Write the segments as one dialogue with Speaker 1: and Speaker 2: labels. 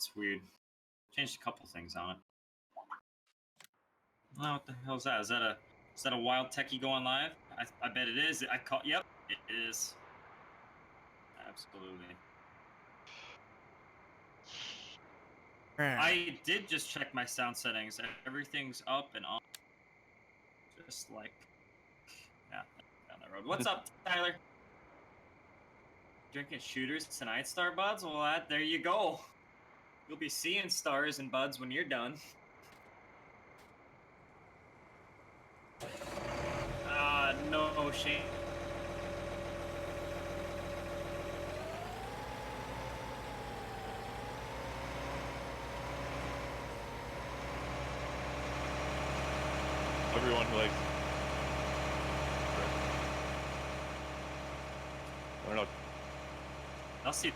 Speaker 1: It's weird. Changed a couple things on it. Oh, what the hell is that? Is that a wild techie going live? I bet it is. I call. Yep, it is. Absolutely. I did just check my sound settings. Everything's up and on. Just like, yeah, down the road. What's up, Tyler? Drinking shooters tonight, Starbuds? Well, there you go. You'll be seeing stars and buds when you're done. No shame.
Speaker 2: Everyone who likes. I don't know.
Speaker 1: I'll see.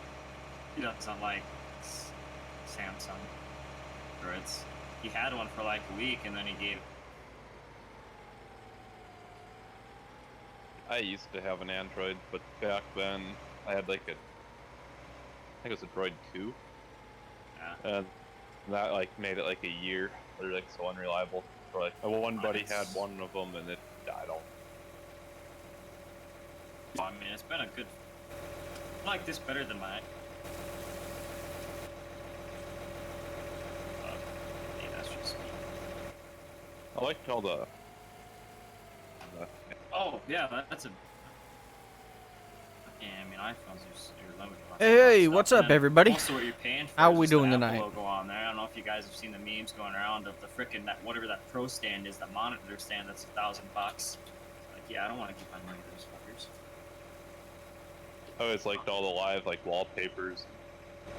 Speaker 1: He doesn't like Samsung. Or he had one for like a week and then he gave.
Speaker 2: I used to have an Android, but back then I had like I think it was a Droid 2.
Speaker 1: Yeah.
Speaker 2: And that like made it like a year. They're like so unreliable. So like my one buddy had one of them and it died off.
Speaker 1: I mean, it's been a good. I like this better than mine. Yeah, that's just me.
Speaker 2: I liked all the
Speaker 1: Oh yeah, that's a. Yeah, I mean iPhones are limited.
Speaker 3: Hey, what's up, everybody?
Speaker 1: Also, what you're paying for
Speaker 3: How
Speaker 1: is
Speaker 3: we
Speaker 1: just the
Speaker 3: doing
Speaker 1: Apple
Speaker 3: tonight?
Speaker 1: logo on there. I don't know if you guys have seen the memes going around of the frickin' whatever that Pro stand is, that monitor stand that's $1,000. Like, yeah, I don't want to give my money to those fuckers.
Speaker 2: I always liked all the live like wallpapers,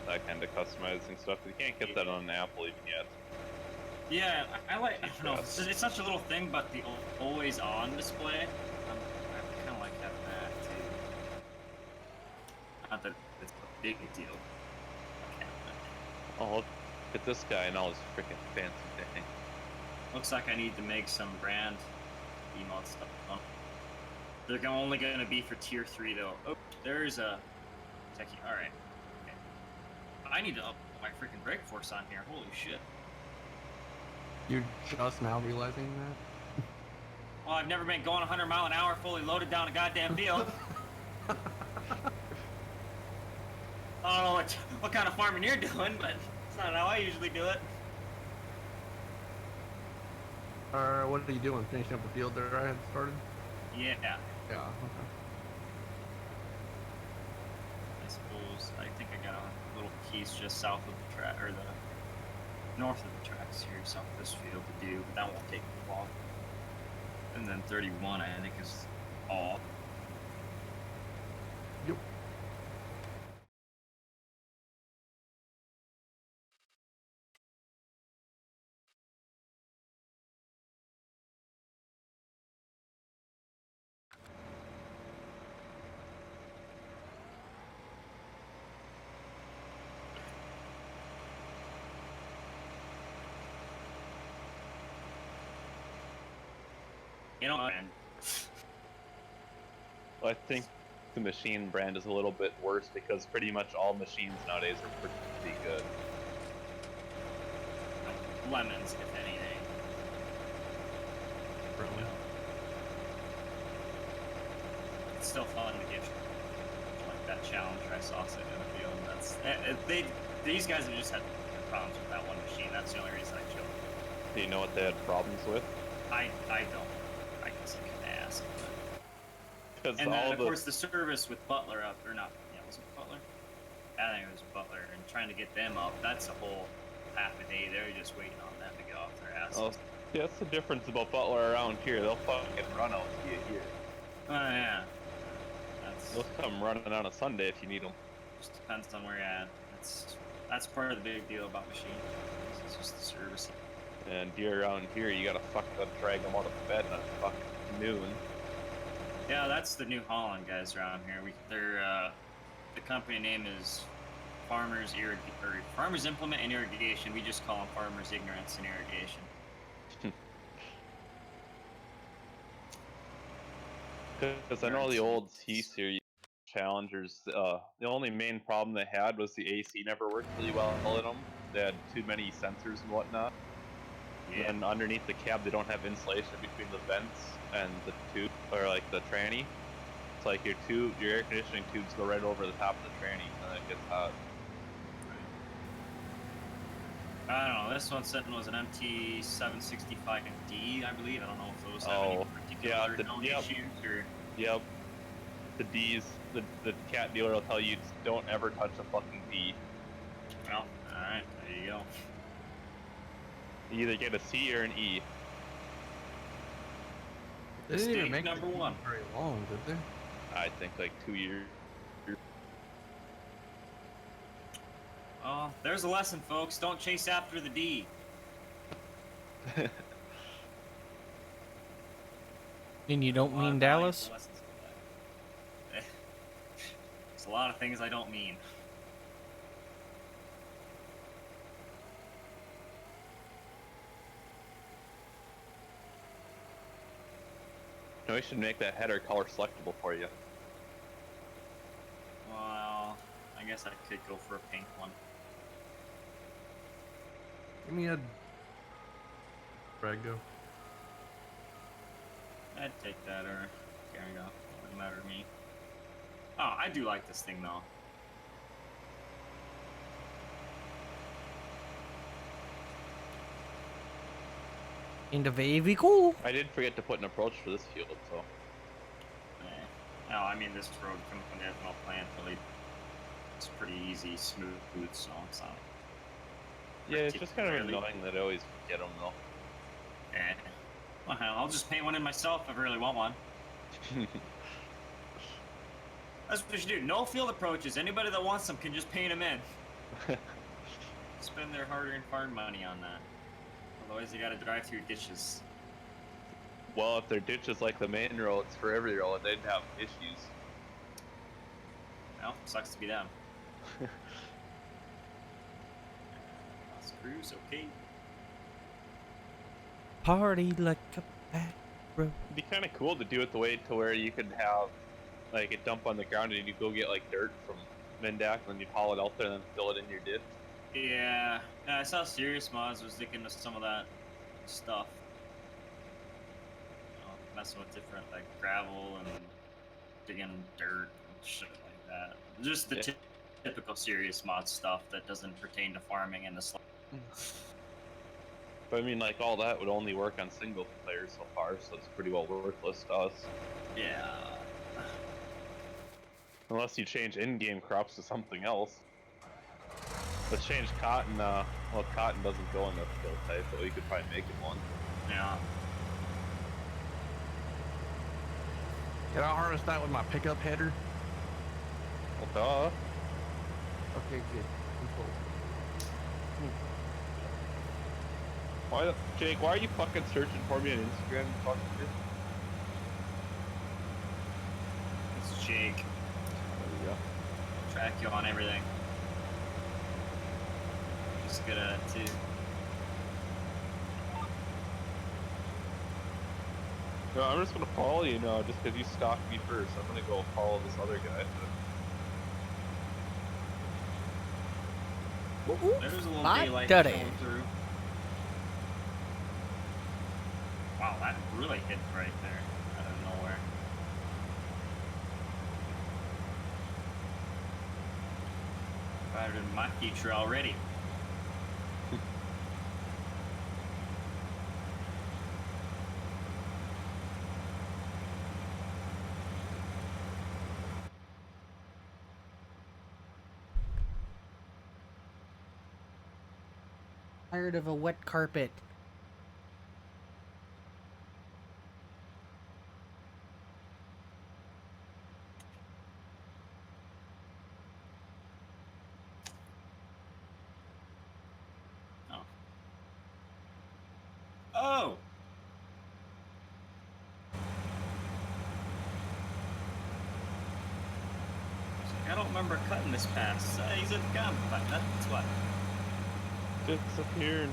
Speaker 2: that kind of customizing stuff. You can't get that on an Apple even yet.
Speaker 1: Yeah, I like. I don't know. It's such a little thing, but the always on display, I kind of like having that too. Not that it's a big deal.
Speaker 2: Oh, look at this guy and all his freaking fancy thing.
Speaker 1: Looks like I need to make some brand emote stuff. They're only going to be for tier 3 though. Oh, there's a techie. All right. Okay. I need to up my freaking brake force on here. Holy shit.
Speaker 4: You're just now realizing that?
Speaker 1: Well, I've never been going 100 mile an hour fully loaded down a goddamn field. I don't know what kind of farming you're doing, but it's not how I usually do it.
Speaker 4: What are you doing? Finishing up the field there I had started?
Speaker 1: Yeah.
Speaker 4: Yeah, okay.
Speaker 1: I suppose. I think I got a little piece just south of the track, or the north of the tracks here, south of this field to do, but that won't take me long. And then 31, I think, is all.
Speaker 4: Yep.
Speaker 1: You know, man.
Speaker 2: Well, I think the machine brand is a little bit worse because pretty much all machines nowadays are pretty good.
Speaker 1: Lemons, if anything.
Speaker 4: Really?
Speaker 1: It's still fun to get like that challenge I saw sitting in the field. That's these guys have just had problems with that one machine. That's the only reason I chose.
Speaker 2: Do you know what they had problems with?
Speaker 1: I don't. I guess I can ask.
Speaker 2: Because
Speaker 1: And then, of course, the service with Butler up, or not, yeah, was it Butler? I think it was Butler, and trying to get them up, that's a whole half a day. They're just waiting on them to get off their asses.
Speaker 2: Oh, yeah, that's the difference about Butler around here. They'll fucking run out to you here.
Speaker 1: Oh, yeah.
Speaker 2: They'll come running on a Sunday if you need them.
Speaker 1: Just depends on where you're at. That's part of the big deal about machines. It's just the service.
Speaker 2: And you're around here, you gotta fucking drag them out of bed at fucking noon.
Speaker 1: Yeah, that's the New Holland guys around here. The company name is Farmers Implement and Irrigation. We just call them Farmers Ignorance and Irrigation.
Speaker 2: Because I know the old T-Series Challengers. The only main problem they had was the AC never worked really well in them. They had too many sensors and whatnot.
Speaker 1: Yeah.
Speaker 2: And underneath the cab, they don't have insulation between the vents and the tube, or like the tranny. It's like your air conditioning tubes go right over the top of the tranny, and it gets hot.
Speaker 1: I don't know. This one sitting was an MT765D, I believe. I don't know if those have any particular known issues or.
Speaker 2: Yep. The D's, the cat dealer will tell you don't ever touch a fucking D.
Speaker 1: Well, all right, there you go.
Speaker 2: You either get a C or an E.
Speaker 4: They didn't even
Speaker 1: Mistake
Speaker 4: make
Speaker 1: number
Speaker 4: the
Speaker 1: one.
Speaker 4: very long, did they?
Speaker 2: I think like 2 years.
Speaker 1: Oh, there's a lesson, folks. Don't chase after the D.
Speaker 3: And you don't mean Dallas?
Speaker 1: There's a lot of things I don't mean.
Speaker 2: No, we should make that header color selectable for you.
Speaker 1: Well, I guess I could go for a pink one.
Speaker 4: Give me a Brago.
Speaker 1: I'd take that or carry go. Wouldn't matter to me. Oh, I do like this thing though.
Speaker 3: In the vehicle?
Speaker 2: I did forget to put an approach for this field, so.
Speaker 1: No, I mean this road coming from the ethanol plant really, it's pretty easy, smooth, so it's not.
Speaker 2: Yeah, it's just kind of annoying that I always forget them though.
Speaker 1: Well, I'll just paint one in myself if I really want one. That's what we should do. No field approaches. Anybody that wants them can just paint them in. Spend their hard-earned farm money on that. Otherwise, you gotta drive through ditches.
Speaker 2: Well, if they're ditches like the main roads for every road, they'd have issues.
Speaker 1: Well, sucks to be them. Screws, okay.
Speaker 3: Party like a bad bro.
Speaker 2: It'd be kind of cool to do it the way to where you could have, like, it dump on the ground and you go get, like, dirt from Mendak and then you'd haul it out there and then fill it in your ditch.
Speaker 1: Yeah, I saw Serious Mods was looking into some of that stuff. Messing with different, like, gravel and digging dirt and shit like that. Just the typical Serious Mod stuff that doesn't pertain to farming and the
Speaker 2: But I mean, like, all that would only work on single players so far, so it's pretty well worthless to us.
Speaker 1: Yeah.
Speaker 2: Unless you change in-game crops to something else. Let's change cotton, well, cotton doesn't go in the field type, but we could probably make it one.
Speaker 1: Yeah.
Speaker 4: Can I harness that with my pickup header?
Speaker 2: Well, duh.
Speaker 4: Okay, good. Cool.
Speaker 2: Why, Jake, why are you fucking searching for me on Instagram, you fucking shit?
Speaker 1: It's Jake.
Speaker 2: There we go.
Speaker 1: Track you on everything. Just good at it too.
Speaker 2: No, I'm just gonna follow you now, just because you stalked me first. I'm gonna go follow this other guy.
Speaker 1: There's a little
Speaker 3: My
Speaker 1: daylight
Speaker 3: daddy.
Speaker 1: going through. Wow, that really hit right there out of nowhere. Better than my future already.
Speaker 3: Tired of a wet carpet.
Speaker 1: Oh! I don't remember cutting this pass. He's a gun, but that's what.
Speaker 2: Disappeared.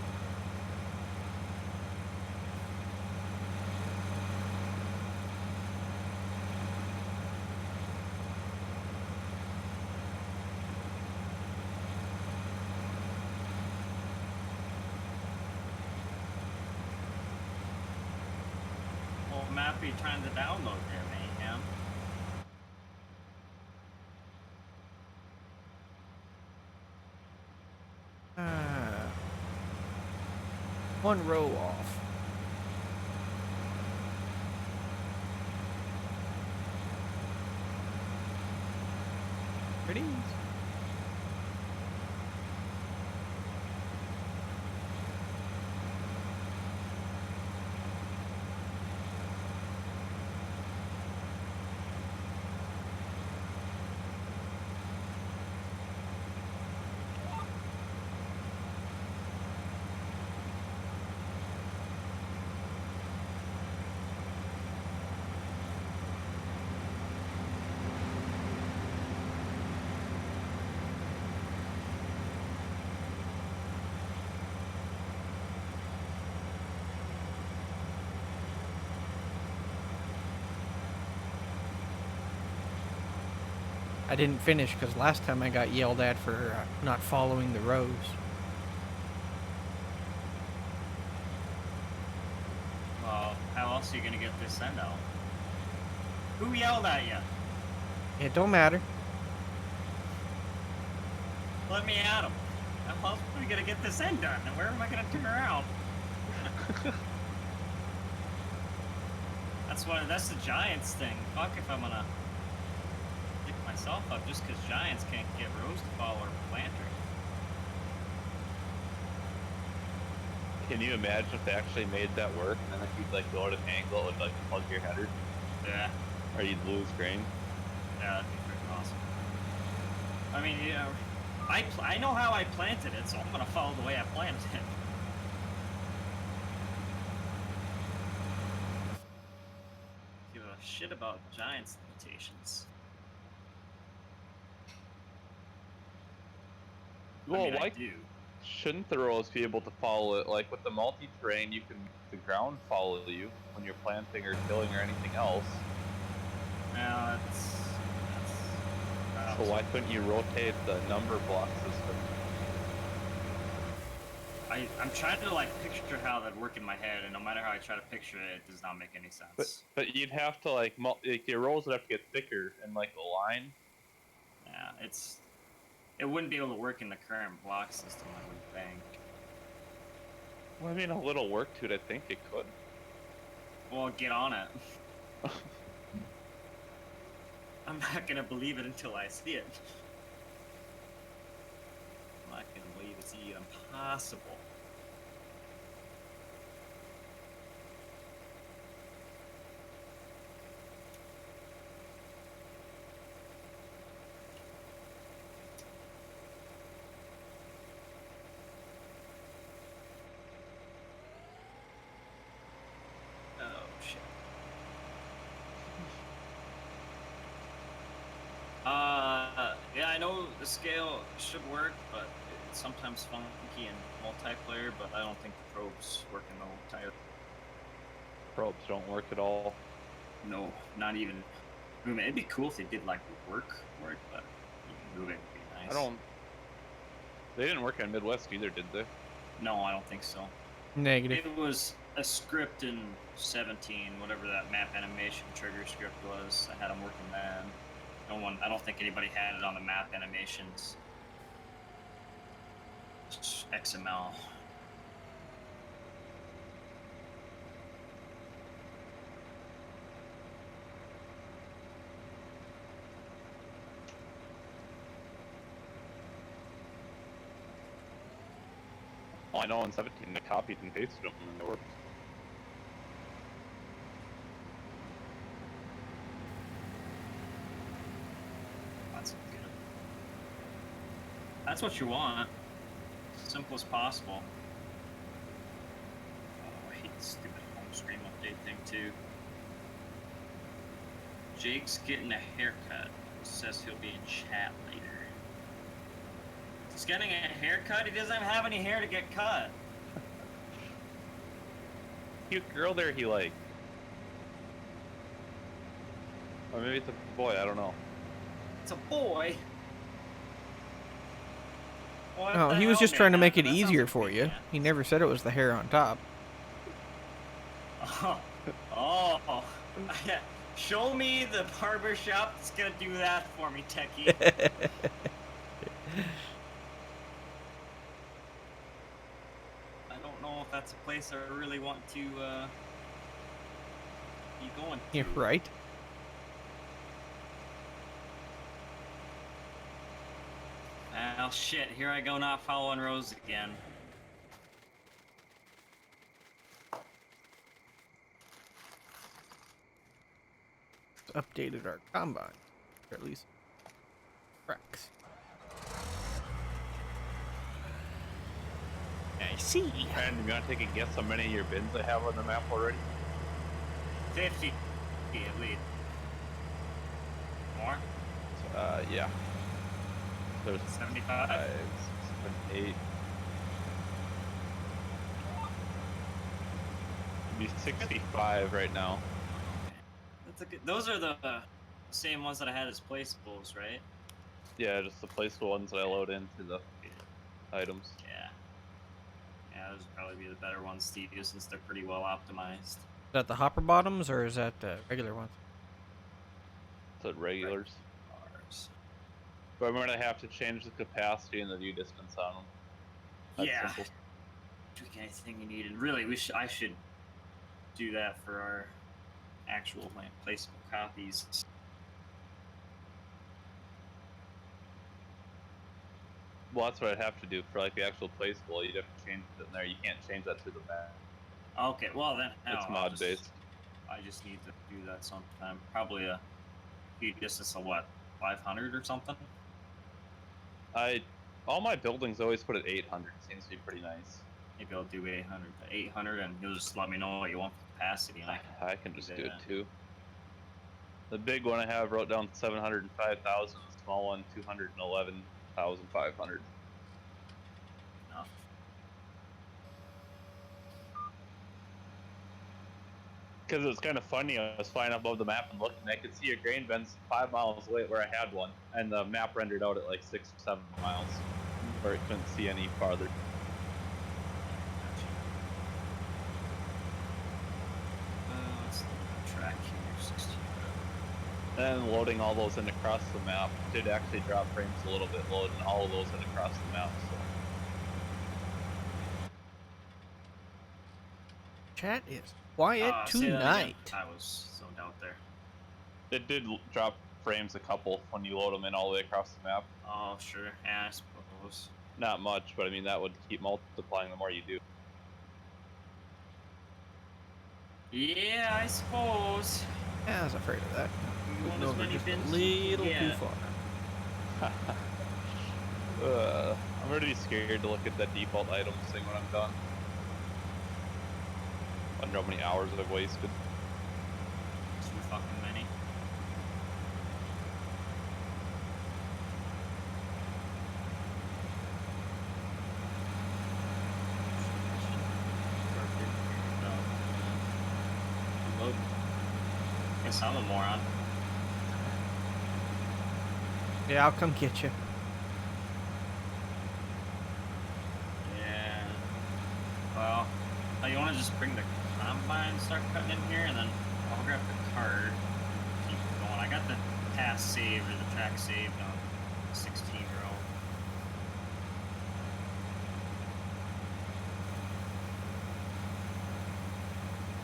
Speaker 1: are you trying to download there, Mayhem?
Speaker 3: One row off. Pretty. I didn't finish because last time I got yelled at for not following the rows.
Speaker 1: Well, how else are you gonna get this send out? Who yelled at you?
Speaker 3: It don't matter.
Speaker 1: Let me at him. How else are we gonna get this end done? And where am I gonna turn around? That's the Giants thing. Fuck if I'm gonna pick myself up just because Giants can't get rows to follow or planter.
Speaker 2: Can you imagine if they actually made that work, and then if you'd like go at an angle, it would like plug your header,
Speaker 1: Yeah.
Speaker 2: or you'd lose grain?
Speaker 1: Yeah, that'd be freaking awesome. I mean, you know, I know how I planted it, so I'm gonna follow the way I planted it. Give a shit about Giants limitations.
Speaker 2: Well,
Speaker 1: I mean, I
Speaker 2: why
Speaker 1: do.
Speaker 2: shouldn't the rows be able to follow it? Like with the multi-terrain, you can make the ground follow you when you're planting or tilling or anything else.
Speaker 1: Now
Speaker 2: So why couldn't you rotate the number block system?
Speaker 1: I'm trying to like picture how that'd work in my head, and no matter how I try to picture it, it does not make any sense.
Speaker 2: But you'd have to like your rows would have to get thicker and like the line.
Speaker 1: Yeah, it wouldn't be able to work in the current block system, I would think.
Speaker 2: Well, I mean, a little work to it. I think it could.
Speaker 1: Well, get on it. I'm not gonna believe it until I see it. I'm not gonna believe it's even possible. Oh shit. Yeah, I know the scale should work, but it's sometimes funky in multiplayer, but I don't think the probes work in the entire.
Speaker 2: Probes don't work at all.
Speaker 1: No, not even. I mean, it'd be cool if they did like work, but even moving would be nice.
Speaker 2: They didn't work on Midwest either, did they?
Speaker 1: No, I don't think so.
Speaker 3: Negative.
Speaker 1: It was a script in 17, whatever that map animation trigger script was. I had them working then. I don't think anybody had it on the map animations. It's XML.
Speaker 2: Oh, I know in 17 they copied and pasted them and they worked.
Speaker 1: That's good. That's what you want. Simple as possible. Oh, I hate the stupid home screen update thing too. Jake's getting a haircut. Says he'll be in chat later. He's getting a haircut? He doesn't have any hair to get cut.
Speaker 2: Cute girl there he liked. Or maybe it's a boy, I don't know.
Speaker 1: It's a boy. What
Speaker 3: No,
Speaker 1: the
Speaker 3: he was
Speaker 1: hell,
Speaker 3: just trying to
Speaker 1: man?
Speaker 3: make it
Speaker 1: That sounds
Speaker 3: easier
Speaker 1: like
Speaker 3: for
Speaker 1: a
Speaker 3: you.
Speaker 1: man.
Speaker 3: He never said it was the hair on top.
Speaker 1: Oh. Show me the barber shop that's gonna do that for me, Techie. I don't know if that's a place I really want to be going to.
Speaker 3: You're right.
Speaker 1: Well, shit, here I go not following Rose again.
Speaker 3: Updated our combine, or at least tracks. I see.
Speaker 2: And you want to take a guess how many of your bins I have on the map already?
Speaker 1: 50 at least. More?
Speaker 2: Yeah. There's
Speaker 1: 75?
Speaker 2: 5, 7, 8. It'd be 65 right now.
Speaker 1: That's a good. Those are the same ones that I had as placeables, right?
Speaker 2: Yeah, just the placeable ones that I load into the items.
Speaker 1: Yeah. Yeah, those would probably be the better ones to use since they're pretty well optimized.
Speaker 3: Is that the hopper bottoms or is that the regular ones?
Speaker 2: So regulars.
Speaker 1: Ours.
Speaker 2: But I'm gonna have to change the capacity and the view distance on them. That's
Speaker 1: Yeah.
Speaker 2: simple.
Speaker 1: Tweak anything you needed. Really, I should do that for our actual placeable copies.
Speaker 2: Well, that's what I'd have to do for like the actual placeable. You'd have to change it in there. You can't change that to the map.
Speaker 1: Okay, well then,
Speaker 2: It's
Speaker 1: I'll
Speaker 2: mod based.
Speaker 1: I just need to do that sometime. Probably a view distance of what, 500 or something?
Speaker 2: All my buildings always put at 800. Seems to be pretty nice.
Speaker 1: Maybe I'll do 800, and you'll just let me know what you want for capacity. And
Speaker 2: I can just do it
Speaker 1: that.
Speaker 2: too. The big one I have wrote down 705,000. The small one 211,500.
Speaker 1: Enough.
Speaker 2: Because it was kind of funny. I was flying above the map and looking. I could see a grain bins 5 miles away where I had one, and the map rendered out at like 6 or 7 miles, where it couldn't see any farther.
Speaker 1: Let's track here, 16.
Speaker 2: And loading all those in across the map did actually drop frames a little bit, loading all of those in across the map. So.
Speaker 3: Chat is quiet
Speaker 1: Say that again.
Speaker 3: tonight.
Speaker 1: I was zoned out there.
Speaker 2: It did drop frames a couple when you load them in all the way across the map.
Speaker 1: Oh, sure. Yeah, I suppose.
Speaker 2: Not much, but I mean, that would keep multiplying the more you do.
Speaker 1: Yeah, I suppose.
Speaker 3: Yeah, I was afraid of that.
Speaker 1: You want
Speaker 3: Moving
Speaker 1: as
Speaker 3: over
Speaker 1: many
Speaker 3: just
Speaker 1: bins
Speaker 3: a
Speaker 1: as
Speaker 3: little
Speaker 1: you
Speaker 3: too
Speaker 1: can.
Speaker 2: far. I'm already scared to look at that default items thing when I'm done. Wonder how many hours I've wasted.
Speaker 1: Too fucking many. Load. Guess I'm a moron.
Speaker 3: Yeah, I'll come get you.
Speaker 1: Yeah. Well, you want to just bring the combine, start cutting in here, and then I'll grab the card. Keep going. I got the task saved or the track saved on 16-year-old.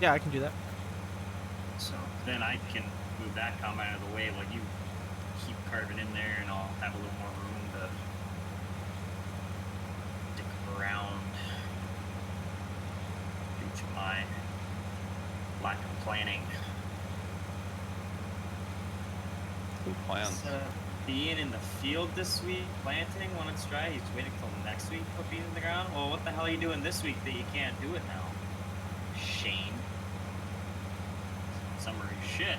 Speaker 3: Yeah, I can do that.
Speaker 1: So then I can move that combine out of the way while you keep carving in there, and I'll have a little more room to dick around due to my lack of planning.
Speaker 2: Who plans?
Speaker 1: Being in the field this week, planting when it's dry, he's waiting till next week to put beans in the ground. Well, what the hell are you doing this week that you can't do it now? Shane. Summary shit.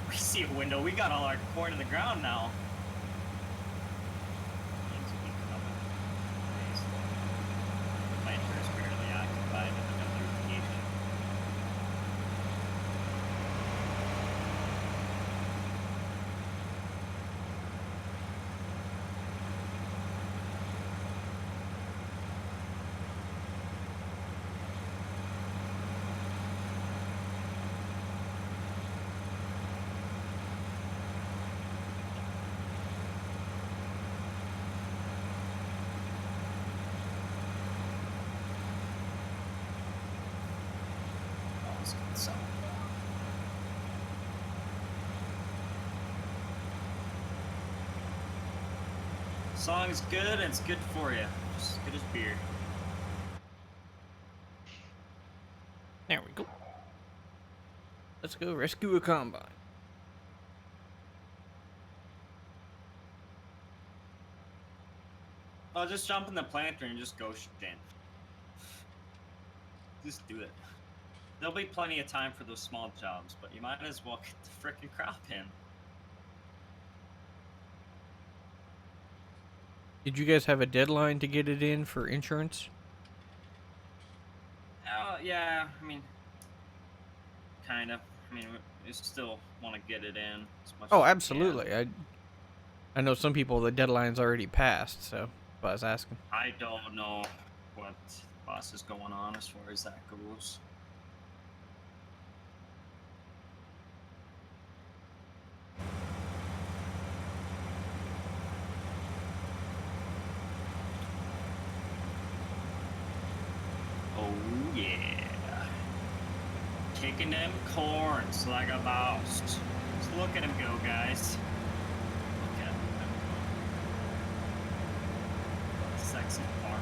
Speaker 1: We see a window. We got all our corn in the ground now. Beans will be coming. The planter is barely occupied with another irrigation. Song is good and it's good for you. Just as good as beer.
Speaker 3: There we go. Let's go rescue a combine.
Speaker 1: Oh, just jump in the planter and just go, Shane. Just do it. There'll be plenty of time for those small jobs, but you might as well get the frickin' crop in.
Speaker 3: Did you guys have a deadline to get it in for insurance?
Speaker 1: Yeah, I mean, kind of. I mean, we still want to get it in as much as
Speaker 3: Oh,
Speaker 1: we can.
Speaker 3: absolutely. I know some people the deadline's already passed, so I was asking.
Speaker 1: I don't know what boss is going on as far as that goes. Oh yeah, kicking them corns like a boss. Just look at him go, guys. Look at him go. Sexy farmer.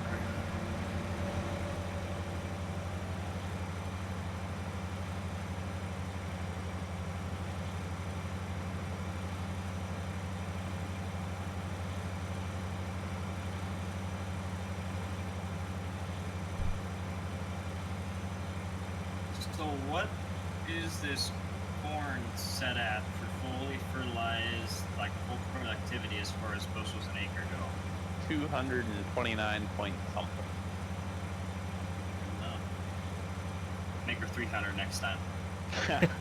Speaker 1: So what is this corn set at for fully fertilized, like full productivity as far as bushels an acre go?
Speaker 2: 229 point something.
Speaker 1: No. Make her 300 next time.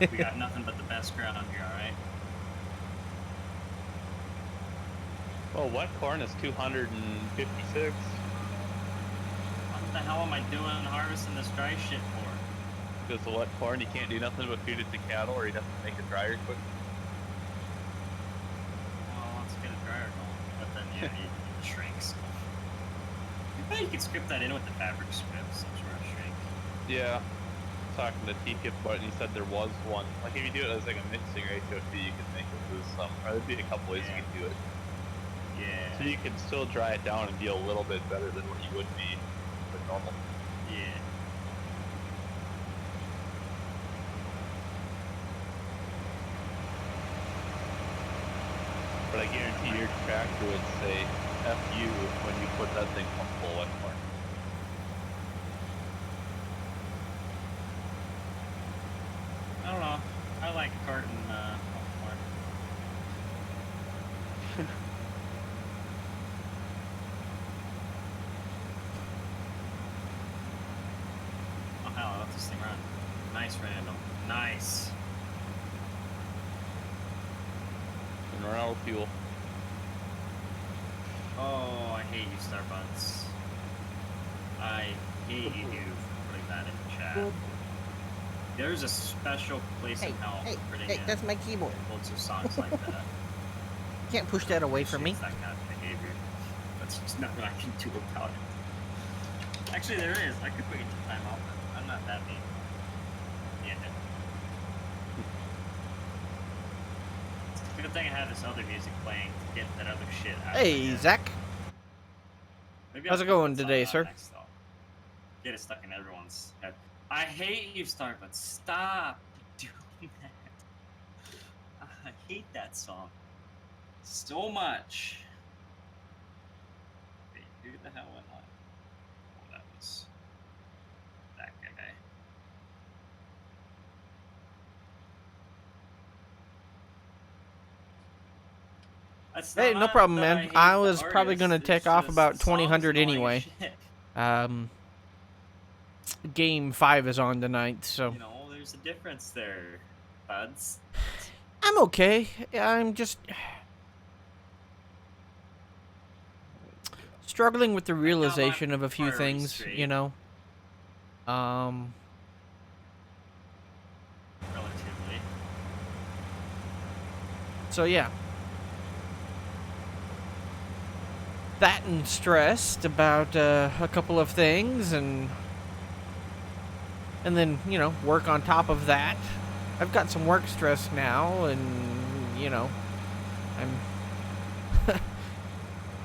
Speaker 1: We got nothing but the best ground here, alright?
Speaker 2: Well, wet corn is 256.
Speaker 1: What the hell am I doing harvesting this dry shit for?
Speaker 2: Because the wet corn, you can't do nothing but feed it to cattle, or you'd have to make it drier quick.
Speaker 1: Well, let's get a dryer going. But then, yeah, it shrinks. I bet you could script that in with the fabric strip, some sort of shrink.
Speaker 2: Yeah. Talking to T-Kip about it, and he said there was one. Like, if you do it as like a mixing ratio too, you could make it lose some. Or there'd be a couple ways you could do it.
Speaker 1: Yeah.
Speaker 2: So you could still dry it down and be a little bit better than what you would be with normal.
Speaker 1: Yeah.
Speaker 2: But I guarantee your tractor would say F you when you put that thing on full wet corn.
Speaker 1: I don't know. I like carton corn. Oh hell, I let this thing run. Nice random. Nice.
Speaker 2: Mineral fuel.
Speaker 1: Oh, I hate you, Starbucks. I hate you for putting that in the chat. There's a special place in hell for putting in
Speaker 3: that's my keyboard.
Speaker 1: loads of songs like that.
Speaker 3: Can't push that away from me.
Speaker 1: It's that kind of behavior. That's just nothing I can do about it. Actually, there is. I could put you to time out, but I'm not that mean. Yeah. It's a good thing I have this other music playing to get that other shit out of my
Speaker 3: Hey,
Speaker 1: head.
Speaker 3: Zach.
Speaker 1: Maybe
Speaker 3: How's
Speaker 1: I'll
Speaker 3: it going
Speaker 1: put that
Speaker 3: today,
Speaker 1: song
Speaker 3: sir?
Speaker 1: on next, though. Get it stuck in everyone's head. I hate you, Starbucks. Stop doing that. I hate that song so much. Wait, who the hell went on? Oh, that was that guy. That's
Speaker 3: Hey, no
Speaker 1: not
Speaker 3: problem,
Speaker 1: that
Speaker 3: man.
Speaker 1: hate
Speaker 3: I
Speaker 1: the
Speaker 3: was probably
Speaker 1: artist,
Speaker 3: gonna
Speaker 1: it's
Speaker 3: take off
Speaker 1: just
Speaker 3: about
Speaker 1: the song's
Speaker 3: 2000
Speaker 1: annoying as
Speaker 3: anyway.
Speaker 1: shit.
Speaker 3: Game 5 is on tonight, so
Speaker 1: You know, there's a difference there, buds.
Speaker 3: I'm okay. I'm just struggling with the realization of a few
Speaker 1: priorities
Speaker 3: things,
Speaker 1: straight.
Speaker 3: you know.
Speaker 1: Relatively.
Speaker 3: So yeah. That and stressed about a couple of things, and then, you know, work on top of that. I've got some work stress now, and, you know, I'm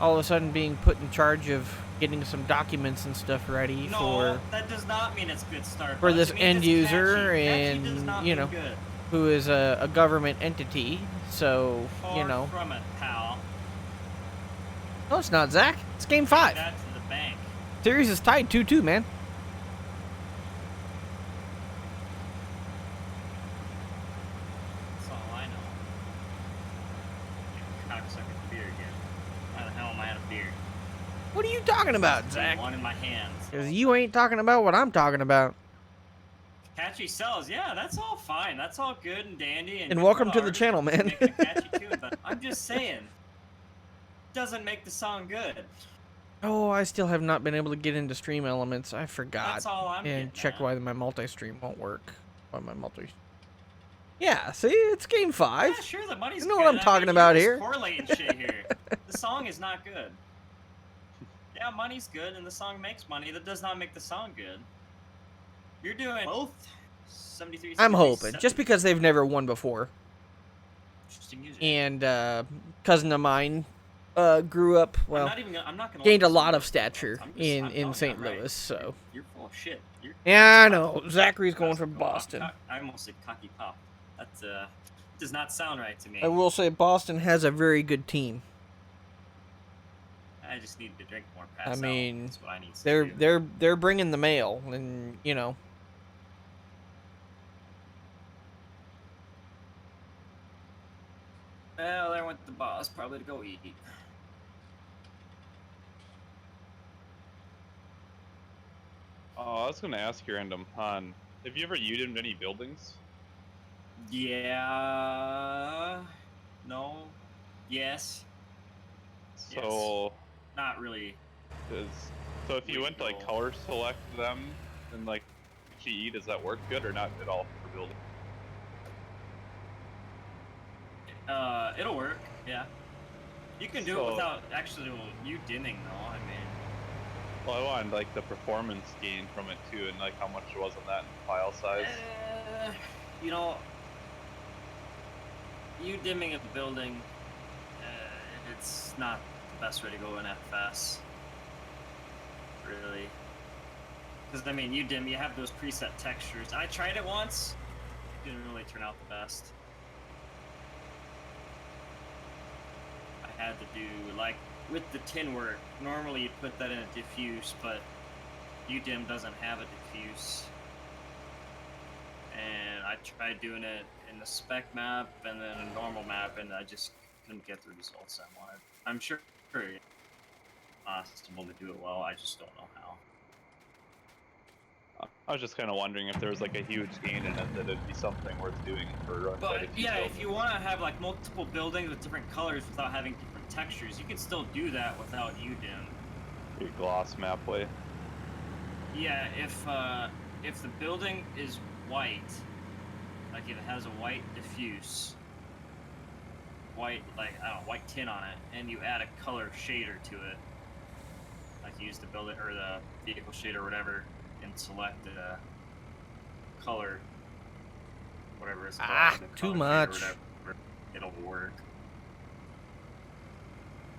Speaker 3: all of a sudden being put in charge of getting some documents and stuff ready
Speaker 1: No, that does not mean it's good start.
Speaker 3: for this
Speaker 1: It means
Speaker 3: end
Speaker 1: it's
Speaker 3: user,
Speaker 1: catchy. Catchy does
Speaker 3: and
Speaker 1: not
Speaker 3: you
Speaker 1: mean
Speaker 3: know,
Speaker 1: good.
Speaker 3: who is a government entity. So
Speaker 1: Far
Speaker 3: you know,
Speaker 1: from it, pal.
Speaker 3: no, it's not, Zach. It's game 5.
Speaker 1: That to the bank.
Speaker 3: Series is tied 2-2, man.
Speaker 1: That's all I know. Cocksucker beer again. Why the hell am I out of beer?
Speaker 3: What are you talking about,
Speaker 1: There's
Speaker 3: Zach?
Speaker 1: one in my hands.
Speaker 3: Because you ain't talking about what I'm talking about.
Speaker 1: Catchy sells, yeah, that's all fine. That's all good and dandy. And
Speaker 3: And
Speaker 1: good
Speaker 3: welcome
Speaker 1: for
Speaker 3: to the
Speaker 1: artist
Speaker 3: channel, man.
Speaker 1: making a catchy tune, but I'm just saying, doesn't make the song good.
Speaker 3: Oh, I still have not been able to get into Stream Elements. I forgot.
Speaker 1: That's all I'm
Speaker 3: And
Speaker 1: getting
Speaker 3: check
Speaker 1: at.
Speaker 3: why my multi-stream won't work. Why my multi... Yeah, see? It's game 5.
Speaker 1: Yeah, sure, the money's
Speaker 3: You know
Speaker 1: good.
Speaker 3: what I'm talking about
Speaker 1: you're
Speaker 3: here.
Speaker 1: just correlating shit here. The song is not good. Yeah, money's good, and the song makes money. That does not make the song good. You're doing both. 73.
Speaker 3: I'm
Speaker 1: 73,
Speaker 3: hoping.
Speaker 1: 70.
Speaker 3: Just because they've never won before.
Speaker 1: Interesting music.
Speaker 3: And cousin of mine grew up, well,
Speaker 1: I'm not gonna
Speaker 3: gained a
Speaker 1: listen
Speaker 3: lot
Speaker 1: to
Speaker 3: of
Speaker 1: this.
Speaker 3: stature
Speaker 1: I'm
Speaker 3: in
Speaker 1: telling
Speaker 3: St.
Speaker 1: you, right.
Speaker 3: Louis, so...
Speaker 1: You're full of shit.
Speaker 3: Yeah, I know. Zachary's going for Boston.
Speaker 1: I almost said cocky pop. That's does not sound right to me.
Speaker 3: I will say Boston has a very good team.
Speaker 1: I just need to drink more.
Speaker 3: I
Speaker 1: Pass
Speaker 3: mean,
Speaker 1: out. That's what I need to do.
Speaker 3: they're bringing the mail, and you know.
Speaker 1: Well, there went the boss, probably to go eat.
Speaker 2: Oh, I was gonna ask you, Random, have you ever UDIM'd any buildings?
Speaker 1: Yeah. No. Yes.
Speaker 2: So,
Speaker 1: Not really.
Speaker 2: so if you went to like
Speaker 1: Legal.
Speaker 2: color select them and like GE, does that work good or not at all for building?
Speaker 1: It'll work. Yeah. You can do it
Speaker 2: So-
Speaker 1: without actually you dimming though. I mean.
Speaker 2: Well, I wanted like the performance gain from it too, and like how much it was on that file size.
Speaker 1: You know, you dimming a building, it's not the best way to go in FS. Really. Because, I mean, you dim, you have those preset textures. I tried it once, it didn't really turn out the best. I had to do, like, with the tin work, normally you'd put that in a diffuse, but UDIM doesn't have a diffuse. And I tried doing it in the spec map and then a normal map, and I just couldn't get the results I wanted. I'm sure it's possible to do it well, I just don't know how.
Speaker 2: I was just kind of wondering if there was like a huge gain in it, that it'd be something worth doing for run.
Speaker 1: But yeah, if you want to have like multiple buildings with different colors without having different textures, you can still do that without UDIM.
Speaker 2: your gloss map way.
Speaker 1: Yeah, if the building is white, like if it has a white diffuse, white, like, I don't know, white tint on it, and you add a color shader to it, like you use the building or the vehicle shader or whatever, and select the color, whatever it's called. the
Speaker 3: too
Speaker 1: color shader or
Speaker 3: much.
Speaker 1: whatever, it'll work.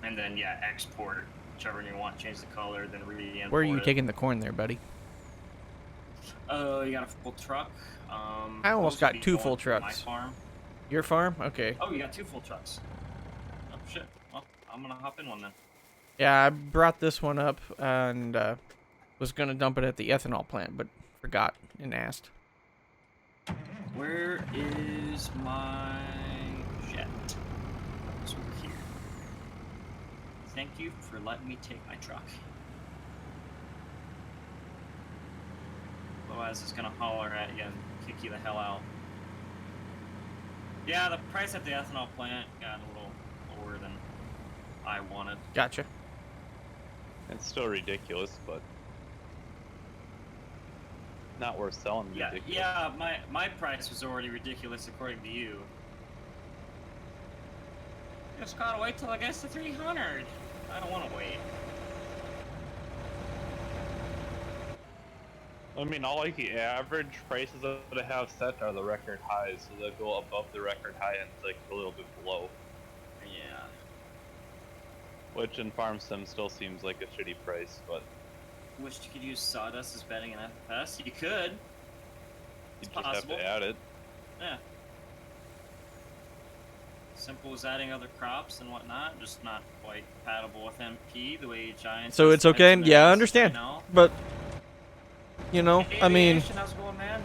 Speaker 1: And then yeah, export whichever one you want, change the color, then re-import.
Speaker 3: Where are you
Speaker 1: it.
Speaker 3: taking the corn there, buddy?
Speaker 1: You got a full truck.
Speaker 3: I almost
Speaker 1: those
Speaker 3: got
Speaker 1: would be
Speaker 3: 2
Speaker 1: going
Speaker 3: full
Speaker 1: to my
Speaker 3: trucks.
Speaker 1: farm.
Speaker 3: Your farm? Okay.
Speaker 1: Oh, you got 2 full trucks. Oh shit. Well, I'm gonna hop in one then.
Speaker 3: Yeah, I brought this one up and was gonna dump it at the ethanol plant, but forgot and asked.
Speaker 1: Where is my jet? It's over here. Thank you for letting me take my truck. Otherwise, it's gonna holler at you and kick you the hell out. Yeah, the price at the ethanol plant got a little lower than I wanted.
Speaker 3: Gotcha.
Speaker 2: It's still ridiculous, but not worth selling.
Speaker 1: Yeah,
Speaker 2: Ridiculous.
Speaker 1: yeah. My price was already ridiculous according to you. Just gotta wait till it gets to 300. I don't want to wait.
Speaker 2: I mean, all like the average prices that I have set are the record highs, so they'll go above the record high and like a little bit below.
Speaker 1: Yeah.
Speaker 2: Which in Farm Sim still seems like a shitty price, but
Speaker 1: Wish you could use sawdust as bedding in FFS. You could.
Speaker 2: you
Speaker 1: It's
Speaker 2: just
Speaker 1: possible.
Speaker 2: have to add it.
Speaker 1: Yeah. Simple as adding other crops and whatnot, just not quite compatible with MP the way Giants.
Speaker 3: So it's okay? Yeah, I understand.
Speaker 1: know.
Speaker 3: But, you know, I mean,
Speaker 1: Aviation, how's it going, man?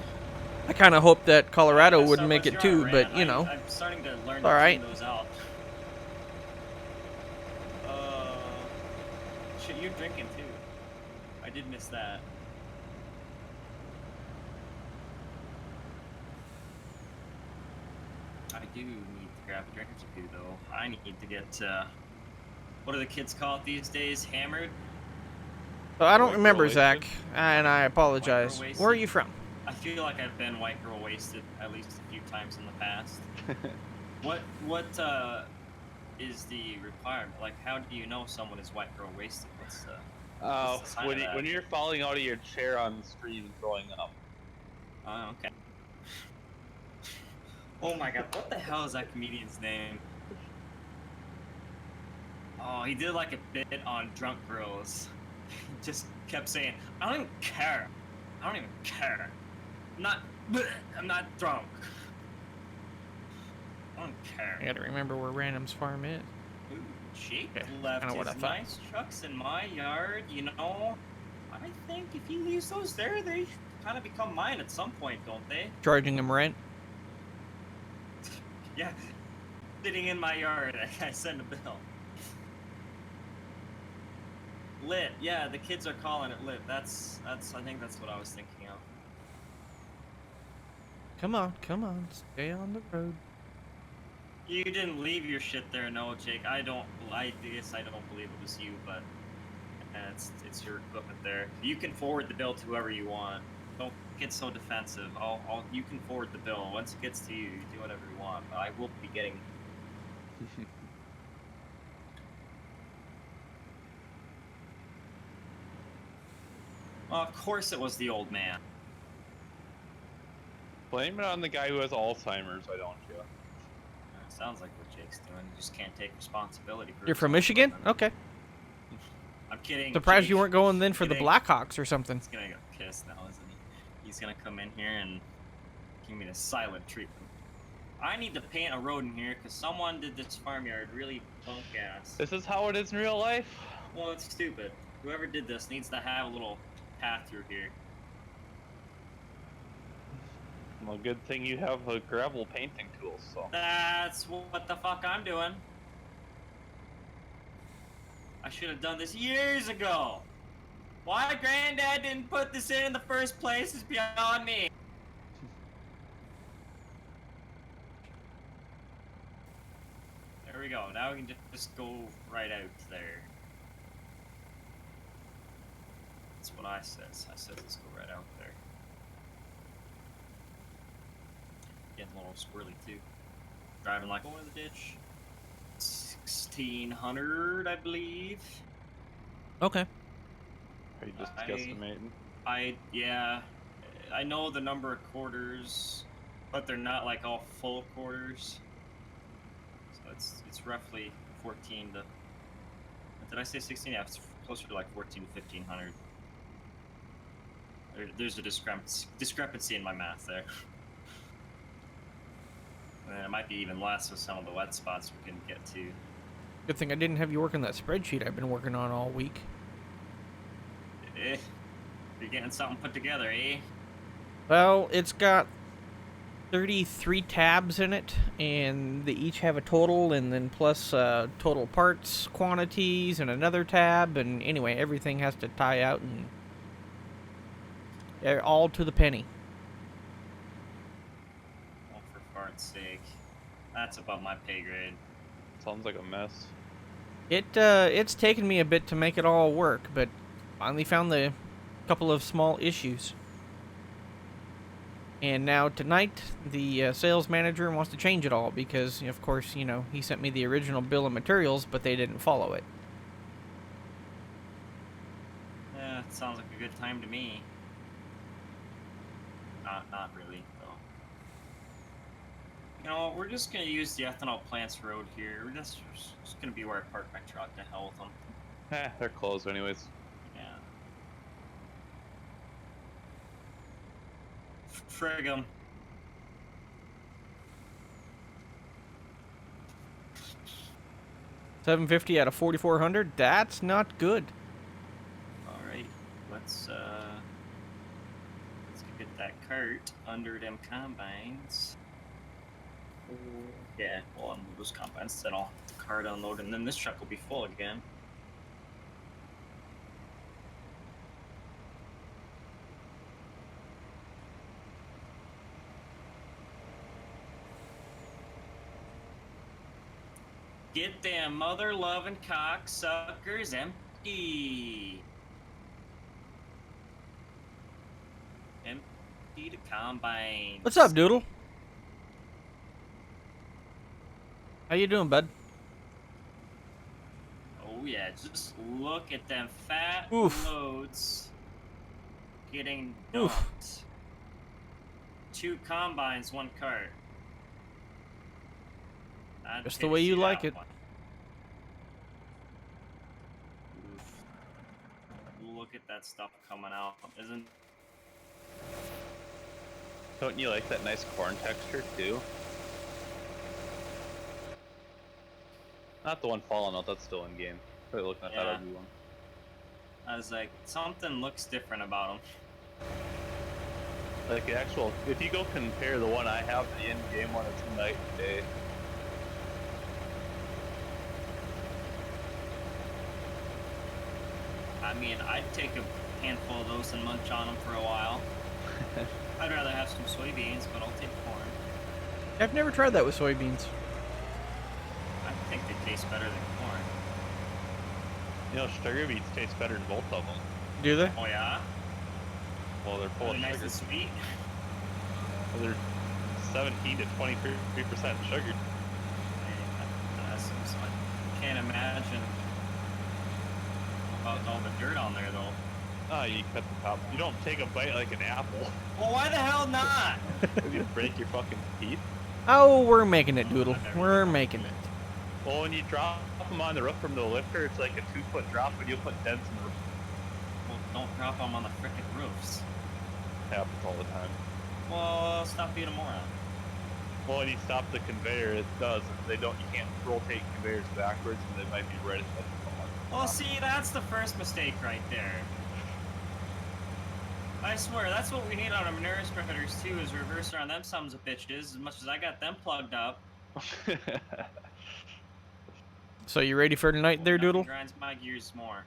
Speaker 3: I kind of hoped that Colorado
Speaker 1: Yeah,
Speaker 3: wouldn't make it too, but, you know.
Speaker 1: I'm starting to learn
Speaker 3: all
Speaker 1: to
Speaker 3: right.
Speaker 1: tune those out. Shit, you're drinking too. I did miss that. I do need to grab a drink or two, though. I need to get, what do the kids call it these days? Hammered?
Speaker 3: So I don't
Speaker 2: White
Speaker 3: remember,
Speaker 2: girl
Speaker 3: Zach,
Speaker 2: wasted?
Speaker 3: and I apologize.
Speaker 1: White girl
Speaker 3: Where are
Speaker 1: wasted?
Speaker 3: you from?
Speaker 1: I feel like I've been white girl wasted at least a few times in the past. What is the requirement? Like, how do you know someone is white girl wasted? What's the sign of that?
Speaker 2: When you're falling out of your chair on stream and throwing up.
Speaker 1: Oh, okay. Oh my god, what the hell is that comedian's name? Oh, he did like a bit on drunk girls. He just kept saying, I don't even care. I don't even care. I'm not drunk. I don't care.
Speaker 3: I gotta remember where Random's farm is.
Speaker 1: Ooh, Jake
Speaker 3: Okay,
Speaker 1: left
Speaker 3: kinda what I
Speaker 1: his
Speaker 3: thought.
Speaker 1: nice trucks in my yard, you know? I think if he leaves those there, they kind of become mine at some point, don't they?
Speaker 3: Charging him rent.
Speaker 1: Yeah, sitting in my yard, I send a bill. Lit, yeah, the kids are calling it lit. I think that's what I was thinking of.
Speaker 3: Come on, stay on the road.
Speaker 1: You didn't leave your shit there, no, Jake. I guess I don't believe it was you, but it's your equipment there. You can forward the bill to whoever you want. Don't get so defensive. You can forward the bill. Once it gets to you, you do whatever you want. But I will be getting. Well, of course it was the old man.
Speaker 2: Blame it on the guy who has Alzheimer's, why don't you?
Speaker 1: Sounds like what Jake's doing. He just can't take responsibility for.
Speaker 3: You're
Speaker 1: his
Speaker 3: from
Speaker 1: own
Speaker 3: Michigan?
Speaker 1: equipment.
Speaker 3: Okay.
Speaker 1: I'm kidding.
Speaker 3: Surprised
Speaker 1: Jake.
Speaker 3: you weren't going then for the
Speaker 1: Kidding.
Speaker 3: Blackhawks or something.
Speaker 1: He's gonna get pissed now, isn't he? He's gonna come in here and give me the silent treatment. I need to paint a road in here because someone did this farmyard really punk ass.
Speaker 2: This is how it is in real life?
Speaker 1: Well, it's stupid. Whoever did this needs to have a little path through here.
Speaker 2: Well, good thing you have a gravel painting tool, so.
Speaker 1: That's what the fuck I'm doing. I should have done this years ago. Why Granddad didn't put this in the first place is beyond me. There we go. Now we can just go right out there. That's what I says. I said let's go right out there. Getting a little squirrely too. Driving like over the ditch. 1600, I believe.
Speaker 3: Okay.
Speaker 2: Are you just guesstimating?
Speaker 1: Yeah. I know the number of quarters, but they're not like all full quarters. So it's roughly 14 to. Did I say 16? Yeah, it's closer to like 14 to 1500. There's a discrepancy in my math there. And it might be even less with some of the wet spots we can get to.
Speaker 3: Good thing I didn't have you work on that spreadsheet I've been working on all week.
Speaker 1: You're getting something put together, eh?
Speaker 3: Well, it's got 33 tabs in it, and they each have a total, and then plus total parts quantities and another tab, and anyway, everything has to tie out, and they're all to the penny.
Speaker 1: Oh, for fart's sake. That's above my pay grade.
Speaker 2: Sounds like a mess.
Speaker 3: It's taken me a bit to make it all work, but finally found the couple of small issues. And now tonight, the sales manager wants to change it all because, of course, you know, he sent me the original bill of materials, but they didn't follow it.
Speaker 1: Yeah, it sounds like a good time to me. Not really, though. You know, we're just gonna use the ethanol plants road here. We're just gonna be where I park my truck. To hell with them.
Speaker 2: They're closed anyways.
Speaker 1: Yeah. Frig 'em.
Speaker 3: $750 out of 4,400. That's not good.
Speaker 1: All right, let's get that cart under them combines. Yeah, we'll unload those combines, then I'll have the cart unload, and then this truck will be full again. Get them mother-loving cocksuckers empty. Empty the combines.
Speaker 3: What's up, Doodle? How you doing, bud?
Speaker 1: Oh yeah, just look at them fat
Speaker 3: Oof.
Speaker 1: loads getting
Speaker 3: Oof.
Speaker 1: dumped. 2 combines, 1 cart. I'd
Speaker 3: Just the way you
Speaker 1: see
Speaker 3: like
Speaker 1: that
Speaker 3: it.
Speaker 1: one. Oof. Look at that stuff coming out.
Speaker 2: Don't you like that nice corn texture too? Not the one falling out, that's still in game. Probably looking at that
Speaker 1: Yeah.
Speaker 2: ugly one.
Speaker 1: I was like, something looks different about them.
Speaker 2: Like the actual, if you go compare the one I have, the in-game one, it's night and day.
Speaker 1: I mean, I'd take a handful of those and munch on them for a while. I'd rather have some soybeans, but I'll take corn.
Speaker 3: I've never tried that with soybeans.
Speaker 1: I think they taste better than corn.
Speaker 2: You know, sugar beets taste better than both of them.
Speaker 3: Do they?
Speaker 1: Oh yeah?
Speaker 2: Well, they're full
Speaker 1: Really
Speaker 2: of
Speaker 1: nice
Speaker 2: sugar.
Speaker 1: and sweet.
Speaker 2: Well, they're 17 to 23% sugar.
Speaker 1: I can't imagine about all the dirt on there though.
Speaker 2: Ah, you cut the top. You don't take a bite like an apple.
Speaker 1: Well, why the hell not?
Speaker 2: You break your fucking teeth.
Speaker 3: Oh, we're making it, Doodle. We're making it.
Speaker 2: Well, when you drop them on the roof from the lifter, it's like a 2-foot drop, but you'll put dents in the roof.
Speaker 1: Well, don't drop them on the frickin' roofs.
Speaker 2: It happens all the time.
Speaker 1: Well, stop being a moron.
Speaker 2: Well, when you stop the conveyor, it does. They don't. You can't rotate conveyors backwards, and they might be right at the
Speaker 1: Well, see, that's the first mistake right there. I swear, that's what we need on our manure spreaders too, is reverse around them sons of bitches, as much as I got them plugged up.
Speaker 3: So you ready for tonight there,
Speaker 1: Nothing
Speaker 3: Doodle?
Speaker 1: grinds my gears more.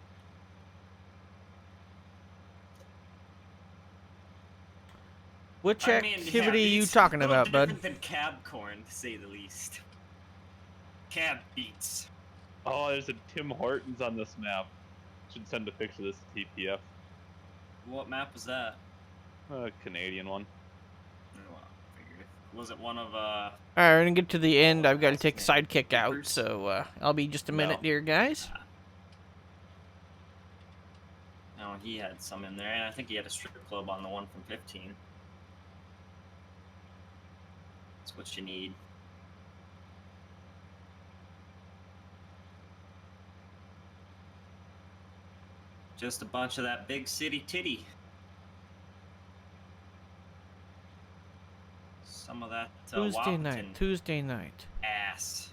Speaker 3: Which
Speaker 1: I mean,
Speaker 3: activity
Speaker 1: yeah,
Speaker 3: are you
Speaker 1: it's
Speaker 3: talking
Speaker 1: a little
Speaker 3: about, bud?
Speaker 1: different than cab corn, to say the least. Cab beets.
Speaker 2: Oh, there's a Tim Hortons on this map. Should send a picture of this to TPF.
Speaker 1: What map was that?
Speaker 2: A Canadian one.
Speaker 1: Well, I figured. Was it one of,
Speaker 3: Alright, we're gonna get to the end. I've got to
Speaker 1: What's
Speaker 3: take the
Speaker 1: his name?
Speaker 3: sidekick out,
Speaker 1: Papers?
Speaker 3: so I'll be just a minute
Speaker 2: No.
Speaker 3: here, guys.
Speaker 1: No, he had some in there, and I think he had a strip club on the one from 15. That's what you need. Just a bunch of that big city titty. Some of that
Speaker 3: Tuesday night.
Speaker 1: Wapaton
Speaker 3: Tuesday night.
Speaker 1: ass.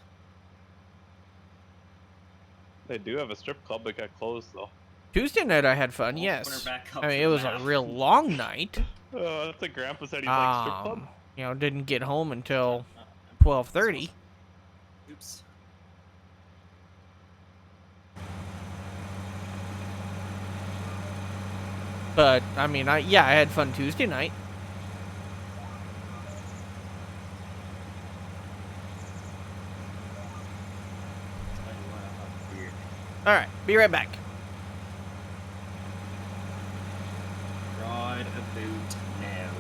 Speaker 2: They do have a strip club that got closed though.
Speaker 3: Tuesday night I had fun,
Speaker 1: We'll put
Speaker 3: yes.
Speaker 1: her back up
Speaker 3: I mean,
Speaker 1: for
Speaker 3: it
Speaker 1: the
Speaker 3: was a
Speaker 1: map.
Speaker 3: real long night.
Speaker 2: That's what Grandpa said. He's like strip club.
Speaker 3: You know, didn't get home until
Speaker 1: Oh,
Speaker 3: 12:30.
Speaker 1: Oops.
Speaker 3: But I mean, I had fun Tuesday night.
Speaker 1: Tell you what, I'll have a beer.
Speaker 3: All right, be right back.
Speaker 1: Ride a boot now.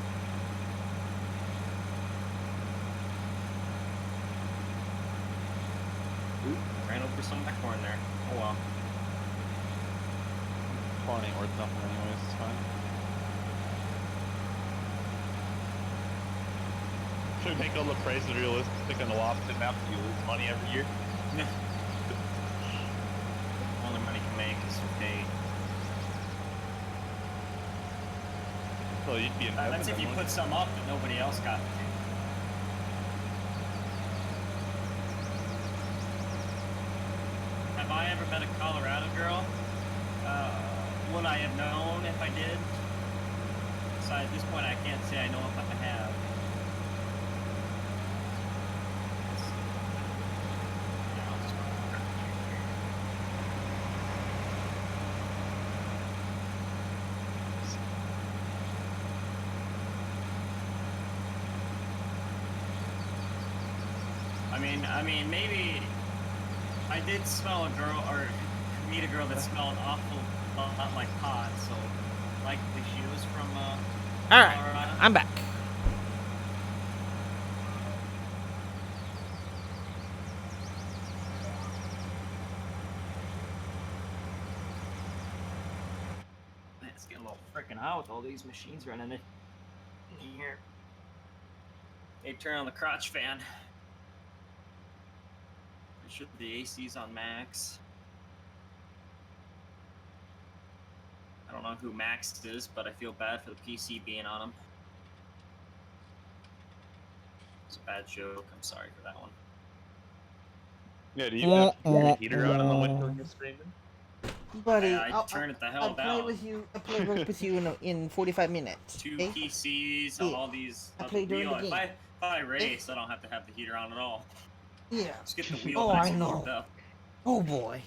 Speaker 1: Oop, ran over some of my corn there. Oh well.
Speaker 2: Corn ain't worth nothing anyways. It's fine. Should we make all the prices realistic on the Washington map so you lose money every year?
Speaker 1: Only money can make is from pay.
Speaker 2: Well, you'd be in heaven.
Speaker 1: That's if you put some up that nobody else got to. Have I ever met a Colorado girl? Would I have known if I did? So at this point, I can't say I know if I have. I mean, maybe I did smell a girl or meet a girl that smelled an awful lot like pot, so likely she was from
Speaker 3: Alright,
Speaker 1: Colorado.
Speaker 3: I'm back.
Speaker 1: Man, it's getting a little freaking hot with all these machines running in here. Hey, turn on the crotch fan. Pretty sure the AC's on max. I don't know who Max is, but I feel bad for the PC being on him. It's a bad joke. I'm sorry for that one.
Speaker 2: Yeah, do you have a heater on in the winter when you're streaming?
Speaker 5: Buddy,
Speaker 1: I turn it the hell
Speaker 5: I'll play
Speaker 1: down.
Speaker 5: with you. I'll play with you in 45 minutes.
Speaker 1: Two
Speaker 5: Okay?
Speaker 1: PCs,
Speaker 5: Yeah.
Speaker 1: all these.
Speaker 5: I play during the
Speaker 1: If
Speaker 5: game.
Speaker 1: if I race, I don't have to have the heater on at all.
Speaker 5: Yeah.
Speaker 1: Just get the wheel
Speaker 5: Oh,
Speaker 1: nice
Speaker 5: I
Speaker 1: and
Speaker 5: know.
Speaker 1: warmed up.
Speaker 5: Oh boy.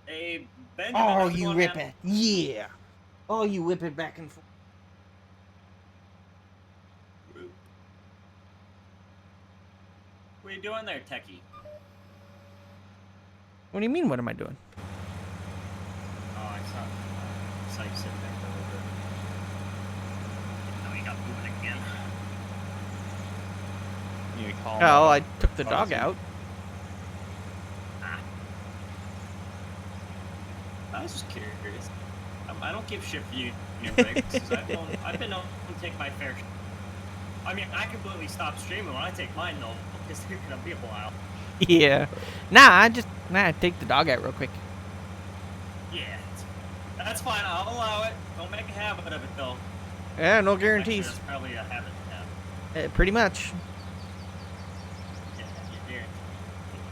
Speaker 1: Hey, Benjamin.
Speaker 5: Oh,
Speaker 1: how's it
Speaker 5: you
Speaker 1: going,
Speaker 5: rip
Speaker 1: man?
Speaker 5: it. Yeah. Oh, you whip it back and forth.
Speaker 1: What are you doing there, Techie?
Speaker 3: What do you mean, what am I doing?
Speaker 1: Oh, I saw you sitting there for a little bit. Now you got moving again.
Speaker 2: You call
Speaker 3: Oh, I took the dog out.
Speaker 1: Ah. I was just curious. I don't give shit for you, breaks, 'cause I've been known to take my fair share. I mean, I completely stopped streaming when I take mine, though, because it's gonna be a while.
Speaker 3: Yeah. Nah, take the dog out real quick.
Speaker 1: Yeah, that's fine. I'll allow it. Don't make a habit of it, though.
Speaker 3: Yeah, no
Speaker 1: Actually,
Speaker 3: guarantees.
Speaker 1: that's probably a habit to have.
Speaker 3: Pretty much.
Speaker 1: Yeah, you're guaranteed.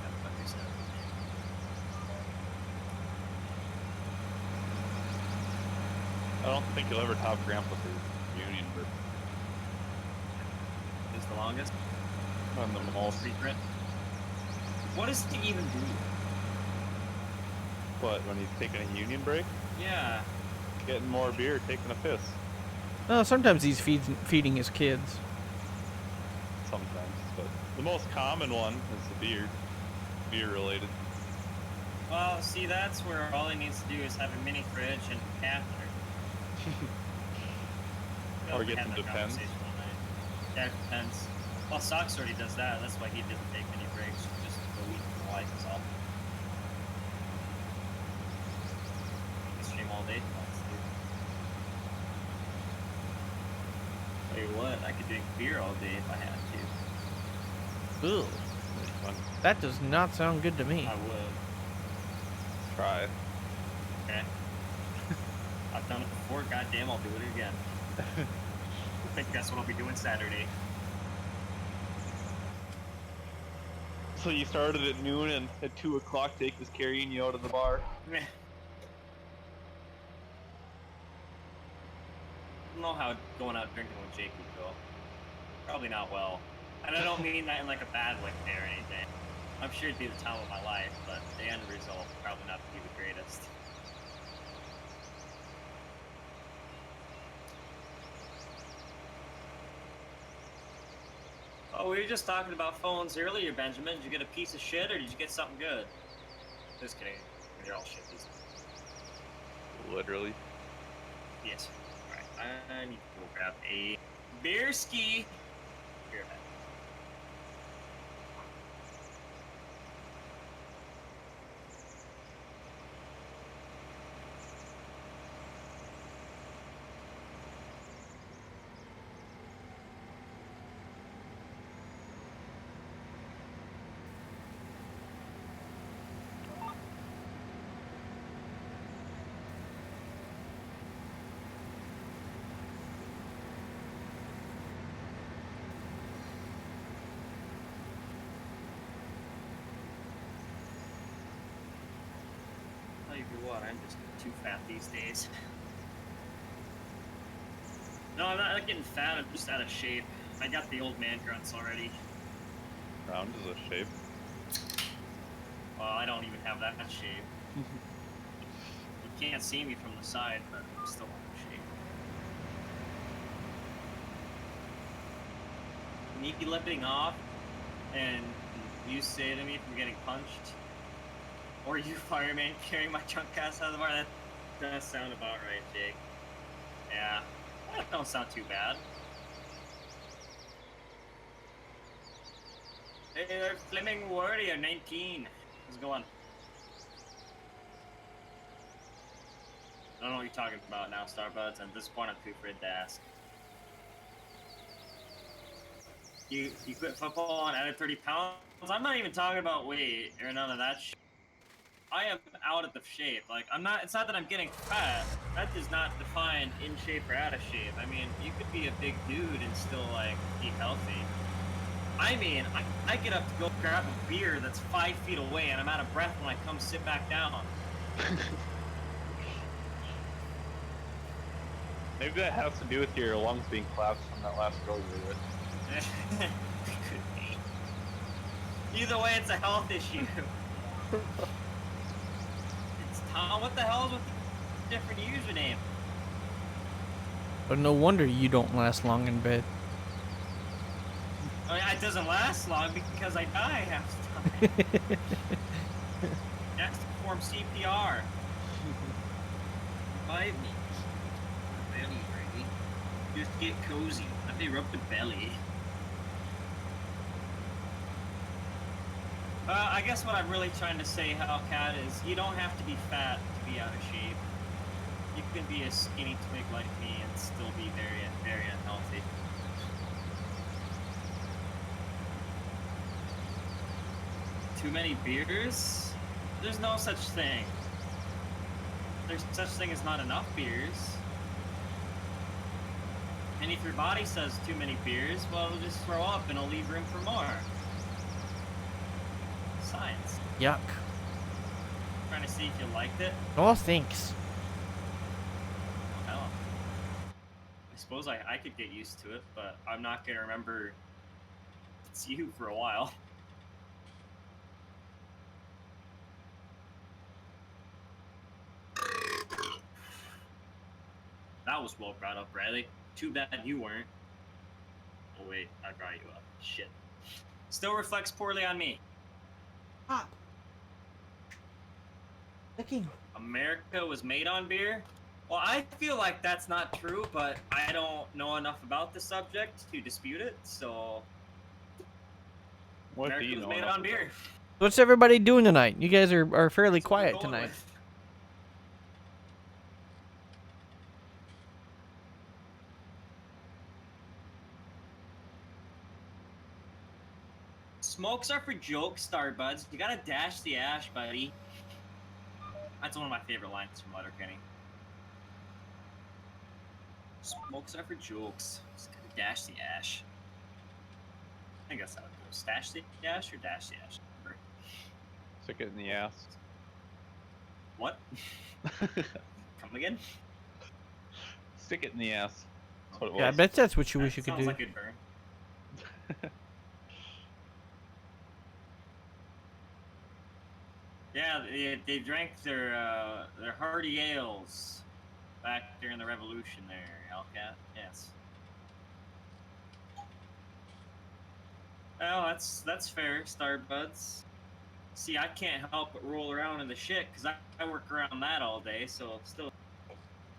Speaker 1: That's what they said.
Speaker 2: I don't think you'll ever top Grandpa for Union, but
Speaker 1: Is the longest.
Speaker 2: on the most.
Speaker 1: Secret. What does he even do?
Speaker 2: What, when he's taking a Union break?
Speaker 1: Yeah.
Speaker 2: Getting more beer, taking a piss.
Speaker 3: Oh, sometimes he's feeding his kids.
Speaker 2: Sometimes, but the most common one is the beer. Beer related.
Speaker 1: Well, see, that's where all he needs to do is have a mini fridge and a catheter.
Speaker 2: Or get some Depends.
Speaker 1: Yeah, it depends. Well, Sox already does that. That's why he doesn't take many breaks. Just a week in the life is all. He can stream all day. Tell you what, I could drink beer all day if I had to.
Speaker 3: Ugh.
Speaker 2: Fun.
Speaker 3: That does not sound good to me.
Speaker 1: I would.
Speaker 2: Try it.
Speaker 1: Okay. I've done it before. Goddamn, I'll do it again. I think that's what I'll be doing Saturday.
Speaker 2: So you started at noon and at 2 o'clock Jake was carrying you out of the bar?
Speaker 1: Meh. I don't know how going out drinking with Jake would go. Probably not well. And I don't mean that in like a bad way or anything. I'm sure it'd be the time of my life, but the end result would probably not be the greatest. Oh, we were just talking about phones earlier, Benjamin. Did you get a piece of shit or did you get something good? Just kidding. They're all shit these days.
Speaker 2: Literally.
Speaker 1: Yes. Alright, I need to go grab a beer ski. Beer bag. Maybe what? I'm just too fat these days. No, I'm not getting fat. I'm just out of shape. I got the old man grunts already.
Speaker 2: Round is a shape.
Speaker 1: Well, I don't even have that shape. You can't see me from the side, but I'm still in shape. Me lipping off, and you say to me from getting punched, or you fireman carrying my trunk cast out of the bar, that does sound about right, Jake. Yeah, that don't sound too bad. Hey there, Fleming Warrior 19. How's it going? I don't know what you're talking about now, Starbuds. At this point, I'm too afraid to ask. You quit football and added 30 pounds? I'm not even talking about weight or none of that shit. I am out of the shape. Like, I'm not, it's not that I'm getting fat. That does not define in shape or out of shape. I mean, you could be a big dude and still, like, be healthy. I mean, I get up to go grab a beer that's 5 feet away and I'm out of breath when I come sit back down.
Speaker 2: Maybe that has to do with your lungs being collapsed from that last girl you were with.
Speaker 1: Could be. Either way, it's a health issue. It's Tom. What the hell is with the different username?
Speaker 3: But no wonder you don't last long in bed.
Speaker 1: I mean, it doesn't last long because I die half the time. Next, perform CPR. Revive me. Belly, Brady. Just get cozy. Let me rub the belly. I guess what I'm really trying to say, Hellcat, is you don't have to be fat to be out of shape. You can be a skinny twig like me and still be very, very unhealthy. Too many beers? There's no such thing. There's such thing as not enough beers. And if your body says too many beers, well, it'll just throw up and it'll leave room for more. Science.
Speaker 3: Yuck.
Speaker 1: Trying to see if you liked it.
Speaker 3: Oh, thanks.
Speaker 1: Well, I suppose I could get used to it, but I'm not going to remember it's you for a while. That was well brought up, Bradley. Too bad you weren't. Oh wait, I brought you up. Shit. Still reflects poorly on me.
Speaker 5: Stop. Looking.
Speaker 1: America was made on beer? Well, I feel like that's not true, but I don't know enough about the subject to dispute it, so...
Speaker 2: What do
Speaker 1: America
Speaker 2: you
Speaker 1: was
Speaker 2: know?
Speaker 1: made
Speaker 2: enough
Speaker 1: on beer.
Speaker 2: about?
Speaker 3: What's everybody doing tonight? You guys are fairly
Speaker 1: That's what we're
Speaker 3: quiet
Speaker 1: going
Speaker 3: tonight.
Speaker 1: with. Smokes are for jokes, Starbuds. You gotta dash the ash, buddy. That's one of my favorite lines from Letterkenny. Smokes are for jokes. Just gotta dash the ash. I think that's how it goes. Stash the ash or dash the ash? Remember.
Speaker 2: Stick it in the ass.
Speaker 1: What? Come again?
Speaker 2: Stick it in the ass. That's what it was.
Speaker 3: Yeah, I bet that's what you
Speaker 1: That
Speaker 3: wish you could
Speaker 1: sounds
Speaker 3: do.
Speaker 1: like it'd burn. Yeah, they drank their hearty ales back during the Revolution there, Hellcat. Yes. Well, that's fair, Starbuds. See, I can't help but roll around in the shit because I work around that all day, so still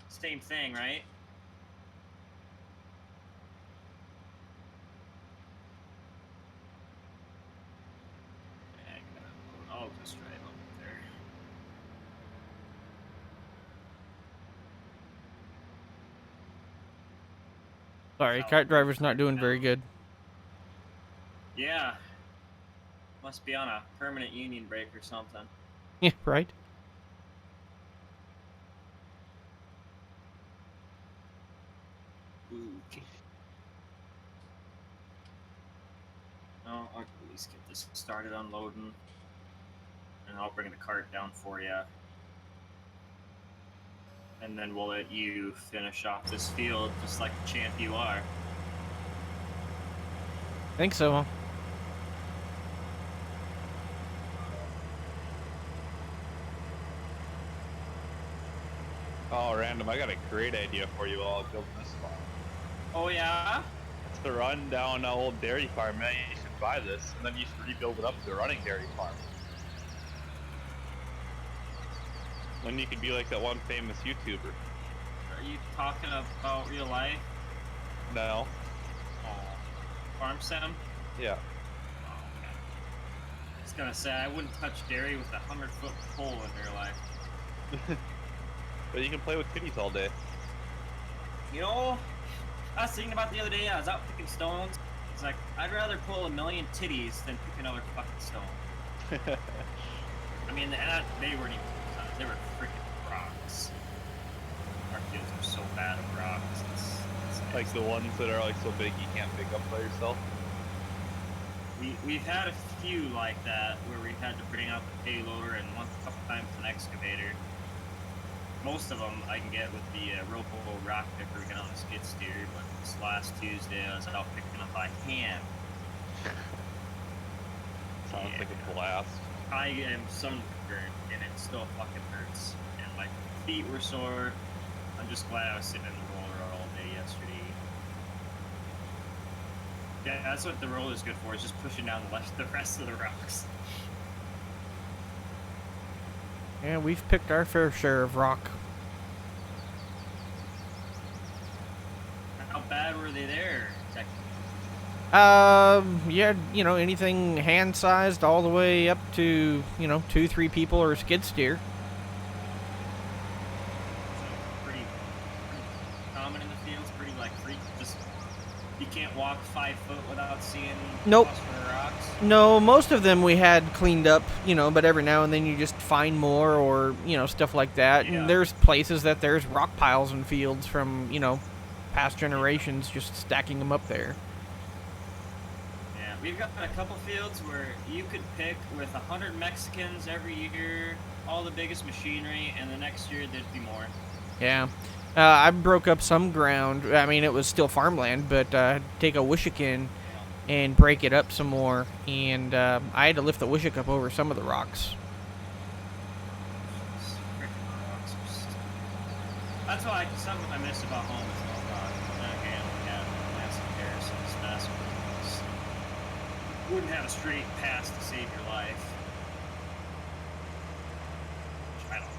Speaker 1: same thing, right? I'll just drive up there.
Speaker 3: Sorry, cart driver's not doing very good.
Speaker 1: Yeah. Must be on a permanent union break or something.
Speaker 3: Yeah, right?
Speaker 1: Okay. No, I can at least get this started unloading. And I'll bring the cart down for you. And then we'll let you finish off this field just like the champ you are.
Speaker 3: Think so.
Speaker 2: Oh, random! I got a great idea for you all building this farm.
Speaker 1: Oh yeah?
Speaker 2: To run down an old dairy farm, man, you should buy this, and then you should rebuild it up to a running dairy farm. Then you could be like that one famous YouTuber.
Speaker 1: Are you talking about real life?
Speaker 2: No.
Speaker 1: Oh, farm sim?
Speaker 2: Yeah.
Speaker 1: Oh, okay. I was gonna say, I wouldn't touch dairy with a 100-foot pole in real life.
Speaker 2: But you can play with kitties all day.
Speaker 1: You know, I was thinking about the other day, I was out picking stones. It's like, I'd rather pull a million titties than pick another fucking stone. I mean, they weren't even stones, they were freaking rocks. Our fields are so bad at rocks. It's
Speaker 2: Like the ones that are like so big you can't pick up by yourself.
Speaker 1: We've had a few like that where we had to bring out the payloader and a couple times an excavator. Most of them I can get with the Ropo rock picker get on a skid steer, but this last Tuesday I was out picking them by hand.
Speaker 2: Sounds like a blast.
Speaker 1: I am sunburned and it still fucking hurts. And my feet were sore. I'm just glad I was sitting in the roller all day yesterday. Yeah, that's what the roller's good for, is just pushing down the rest of the rocks.
Speaker 3: Yeah, we've picked our fair share of rock.
Speaker 1: How bad were they there, technically?
Speaker 3: Yeah, you know, anything hand-sized all the way up to, you know, 2-3 people or a skid steer.
Speaker 1: So pretty common in the fields, pretty like freak. Just you can't walk 5 foot without seeing
Speaker 3: Nope.
Speaker 1: phosphor rocks.
Speaker 3: No, most of them we had cleaned up, you know, but every now and then you just find more or, you know, stuff like that.
Speaker 1: Yeah.
Speaker 3: And there's places that there's rock piles in fields from, you know, past generations just stacking them up there.
Speaker 1: Yeah, we've got a couple fields where you could pick with 100 Mexicans every year, all the biggest machinery, and the next year there'd be more.
Speaker 3: Yeah. I broke up some ground. I mean, it was still farmland, but take a Wishikin and break it up some more. And I had to lift the Wishik up over some of the rocks.
Speaker 1: Freaking rocks are that's why something I miss about home is no rock. Then again, we have massive Harrison's massive rocks. Wouldn't have a straight pass to save your life. Which I don't know.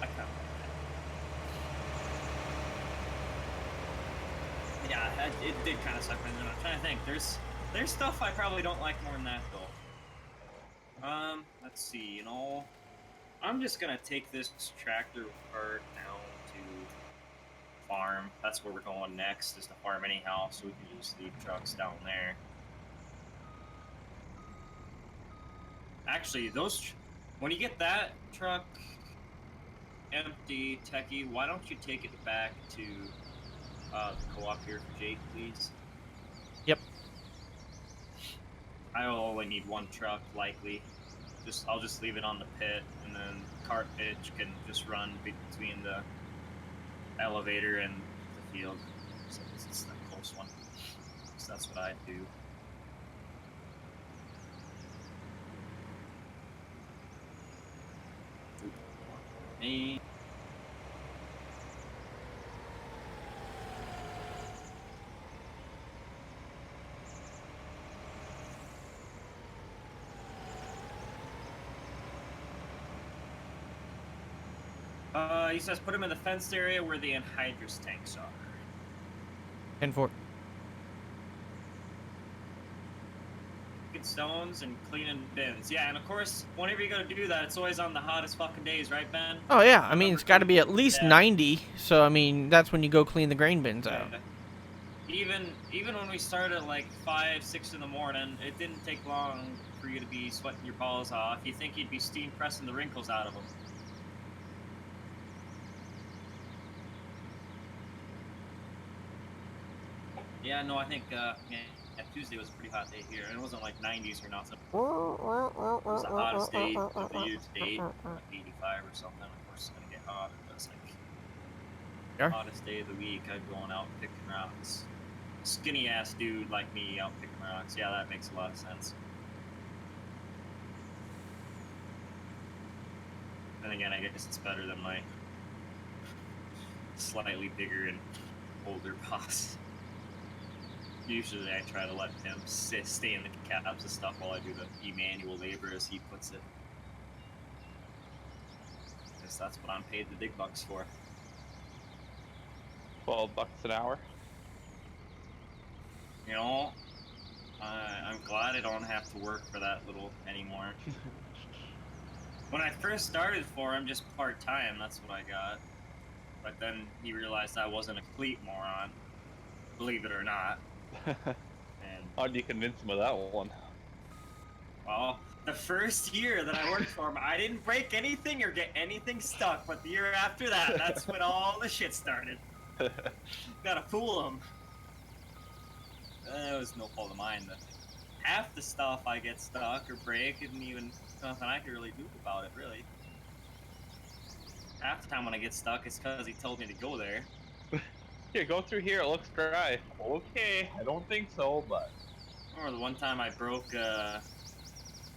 Speaker 1: I kind of like that. Yeah, it did kind of suck. And I'm trying to think. There's stuff I probably don't like more than that though. Let's see. You know, I'm just gonna take this tractor apart now to farm. That's where we're going next. Is to farm anyhow, so we can just leave trucks down there. Actually, when you get that truck empty, Techie, why don't you take it back to the co-op here for Jake, please?
Speaker 3: Yep.
Speaker 1: I'll only need one truck, likely. I'll just leave it on the pit, and then cart pitch can just run between the elevator and the field. So it's a close one. So that's what I do. Me. He says put him in the fenced area where the anhydrous tanks are.
Speaker 3: 10-4.
Speaker 1: Get stones and cleaning bins. Yeah, and of course, whenever you go to do that, it's always on the hottest fucking days, right, Ben?
Speaker 3: Oh, yeah. I mean, it's got to be at least
Speaker 1: Yeah.
Speaker 3: 90. So, I mean, that's when you go clean the grain bins out.
Speaker 1: Even when we started at like 5, 6 in the morning, it didn't take long for you to be sweating your balls off. You think you'd be steam pressing the wrinkles out of them. Yeah, no, I think Tuesday was a pretty hot day here. It wasn't like 90s or nothing. It was the hottest day of the year to date, like 85 or something. Of course, it's gonna get hot. It's like
Speaker 3: Yeah.
Speaker 1: Hottest day of the week, I'm going out picking rocks. Skinny ass dude like me out picking rocks. Yeah, that makes a lot of sense. And again, I guess it's better than my slightly bigger and older boss. Usually I try to let him stay in the cabs and stuff while I do the manual labor, as he puts it. Because that's what I'm paid the big bucks for.
Speaker 2: $12 an hour.
Speaker 1: You know, I'm glad I don't have to work for that little anymore. When I first started for him, just part-time, that's what I got. But then he realized I wasn't a complete moron, believe it or not. And,
Speaker 2: How'd you convince him of that one?
Speaker 1: well, the first year that I worked for him, I didn't break anything or get anything stuck. But the year after that, that's when all the shit started. Gotta fool him. It was no fault of mine. Half the stuff I get stuck or break isn't even nothing I can really do about it, really. Half the time when I get stuck, it's because he told me to go there.
Speaker 2: Here, go through here. It looks dry. Okay, I don't think so, but.
Speaker 1: Or the one time I broke a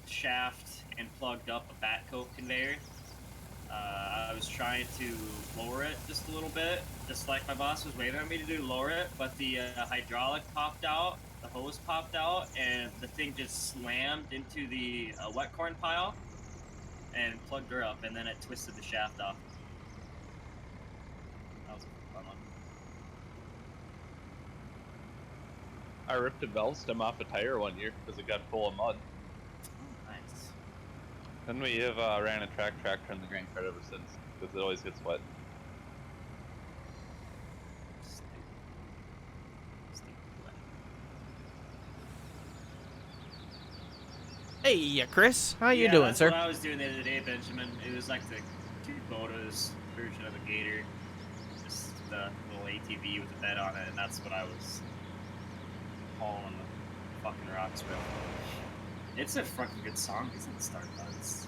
Speaker 1: shaft and plugged up a backhoe conveyor. I was trying to lower it just a little bit, just like my boss was waiting on me to do, lower it, but the hydraulic popped out, the hose popped out, and the thing just slammed into the wet corn pile and plugged her up, and then it twisted the shaft off. That was a fun one.
Speaker 2: I ripped a valve stem off a tire one year because it got full of mud.
Speaker 1: Oh, nice.
Speaker 2: Then we have ran a tractor in the grain cart ever since because it always gets wet.
Speaker 3: Hey, Chris, how you
Speaker 1: Yeah,
Speaker 3: doing,
Speaker 1: that's
Speaker 3: sir?
Speaker 1: what I was doing the other day, Benjamin. It was like the Kubota's version of a Gator. Just the little ATV with a bed on it, and that's what I was hauling the fucking rocks with. It's a fucking good song, isn't it, Starbucks?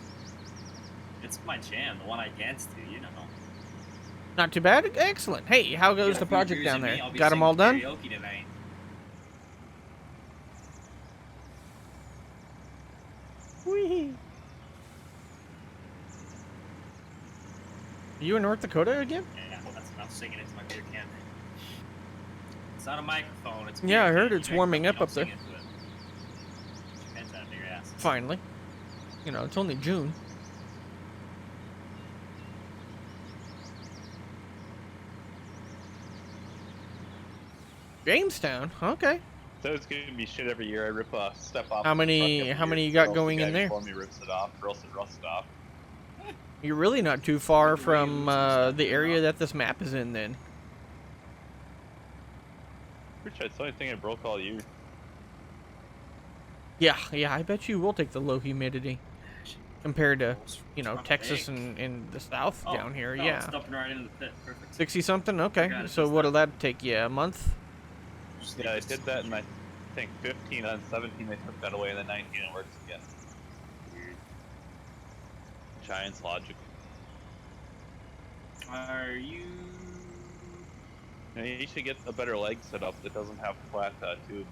Speaker 1: It's my jam, the one I danced to, you know.
Speaker 3: Not too bad. Excellent. Hey, how goes
Speaker 1: Get a
Speaker 3: the
Speaker 1: few
Speaker 3: project
Speaker 1: beers
Speaker 3: down
Speaker 1: in me,
Speaker 3: there?
Speaker 1: I'll be
Speaker 3: Got them
Speaker 1: singing
Speaker 3: all done?
Speaker 1: karaoke tonight.
Speaker 3: Whee! Are you in North Dakota again?
Speaker 1: Yeah, well, that's enough singing into my beer can. It's not a microphone, it's a
Speaker 3: Yeah,
Speaker 1: beer
Speaker 3: I heard
Speaker 1: can.
Speaker 3: it's
Speaker 1: You
Speaker 3: warming
Speaker 1: you
Speaker 3: up
Speaker 1: don't
Speaker 3: up there.
Speaker 1: sing into it. Depends on your ass.
Speaker 3: Finally. You know, it's only June. Jamestown? Okay.
Speaker 2: So it's giving me shit every year. I rip a step off.
Speaker 3: How
Speaker 2: the truck
Speaker 3: many
Speaker 2: every
Speaker 3: how many
Speaker 2: year,
Speaker 3: you got
Speaker 2: or else
Speaker 3: going
Speaker 2: the guy
Speaker 3: in there?
Speaker 2: before me rips it off, or else it rusts off.
Speaker 3: You're really not too far
Speaker 1: Either way, you
Speaker 3: from
Speaker 1: lose some stuff,
Speaker 3: the
Speaker 1: you're
Speaker 3: area
Speaker 1: wrong.
Speaker 3: that this map is in then.
Speaker 2: Pretty sure it's the only thing I broke all year.
Speaker 3: Yeah, I bet you will take the low humidity compared to, you know,
Speaker 1: Front
Speaker 3: Texas
Speaker 1: bake.
Speaker 3: and the south
Speaker 1: Oh,
Speaker 3: down here.
Speaker 1: no,
Speaker 3: Yeah.
Speaker 1: it's dumping right into the pit. Perfect.
Speaker 3: 60 something? Okay.
Speaker 1: Forgot it
Speaker 3: So
Speaker 1: does
Speaker 3: what'll that take you? A month?
Speaker 1: Just
Speaker 2: Yeah, I
Speaker 1: leave this
Speaker 2: did that in I think 15 on 17. They took that away, and then 19 it works again.
Speaker 1: weird.
Speaker 2: Giants logic.
Speaker 1: Are you?
Speaker 2: You know, you should get a better leg set up that doesn't have flat tubes.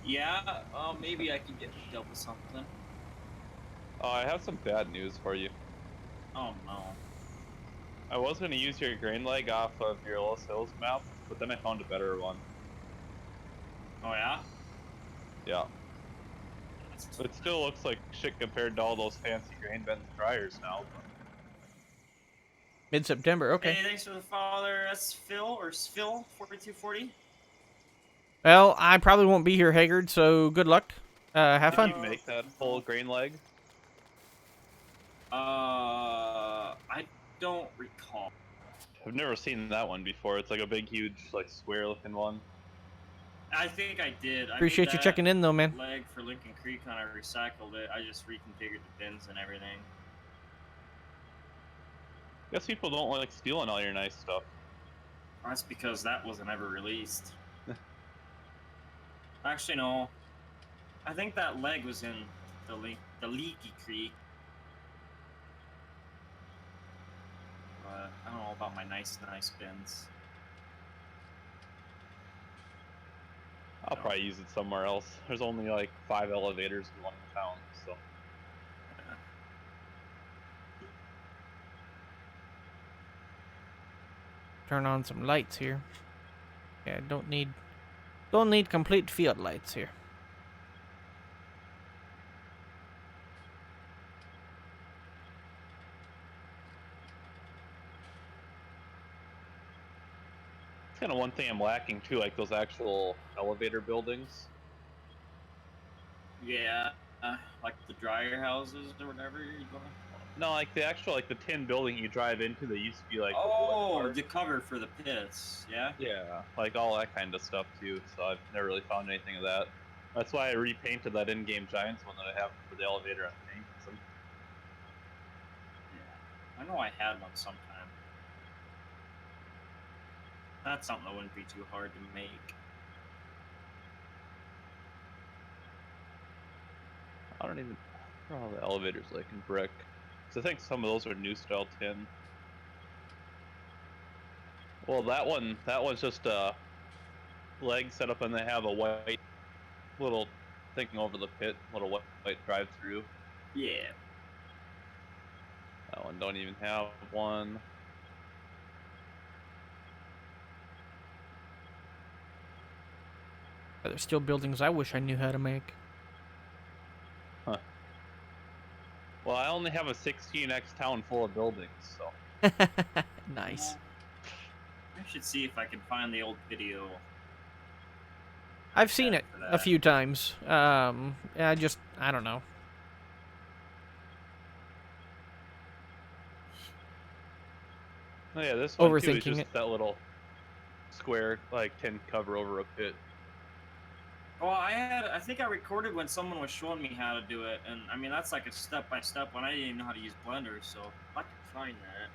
Speaker 1: Yeah. Maybe I can get hooked up with something.
Speaker 2: Oh, I have some bad news for you.
Speaker 1: Oh no.
Speaker 2: I was going to use your grain leg off of your Los Hills map, but then I found a better one.
Speaker 1: Oh yeah.
Speaker 2: Yeah.
Speaker 1: That's-
Speaker 2: It still looks like shit compared to all those fancy grain bins dryers now. But
Speaker 3: Mid-September. Okay.
Speaker 1: Hey, thanks for the follow there. That's Phil or Phil 4240.
Speaker 3: Well, I probably won't be here, Haggard, so good luck. Have
Speaker 2: did
Speaker 3: fun.
Speaker 2: you make that full grain leg?
Speaker 1: I don't recall.
Speaker 2: I've never seen that one before. It's like a big, huge, like square-looking one.
Speaker 1: I think I did. I
Speaker 3: Appreciate
Speaker 1: made
Speaker 3: you
Speaker 1: that
Speaker 3: checking in, though, man.
Speaker 1: leg for Lincoln Creek when I recycled it. I just reconfigured the bins and everything.
Speaker 2: Guess people don't like stealing all your nice stuff.
Speaker 1: That's because that wasn't ever released. Actually, no. I think that leg was in the Leaky Creek. but I don't know about my nice bins.
Speaker 2: I'll probably use it somewhere else. There's only like 5 elevators in one town, so.
Speaker 1: Yeah.
Speaker 3: Turn on some lights here. Yeah, don't need complete field lights here.
Speaker 2: It's kind of one thing I'm lacking too, like those actual elevator buildings.
Speaker 1: Yeah, like the dryer houses or whatever you're going.
Speaker 2: No, like the actual, like the tin building you drive into, they used to be like the wood
Speaker 1: Oh,
Speaker 2: part.
Speaker 1: the cover for the pits, yeah?
Speaker 2: Yeah, like all that kind of stuff too, so I've never really found anything of that. That's why I repainted that in-game Giants one that I have for the elevator on Hankinson.
Speaker 1: Yeah. I know I had one sometime. That's something that wouldn't be too hard to make.
Speaker 2: I don't even know how the elevators like in brick. So I think some of those are new style tin. Well, that one's just a leg set up, and they have a white little thing over the pit, little white drive through.
Speaker 1: Yeah.
Speaker 2: That one don't even have one.
Speaker 3: There's still buildings I wish I knew how to make.
Speaker 2: Huh. Well, I only have a 16x town full of buildings, so.
Speaker 3: Nice.
Speaker 1: I should see if I can find the old video.
Speaker 3: I've seen
Speaker 1: Yeah,
Speaker 3: it
Speaker 1: for
Speaker 3: a
Speaker 1: that.
Speaker 3: few times. I don't know.
Speaker 2: Oh yeah, this one too is
Speaker 3: Overthinking
Speaker 2: just
Speaker 3: it.
Speaker 2: that little square, like tin cover over a pit.
Speaker 1: Oh, I think I recorded when someone was showing me how to do it, and I mean that's like a step-by-step one. I didn't even know how to use Blender, so if I can find that.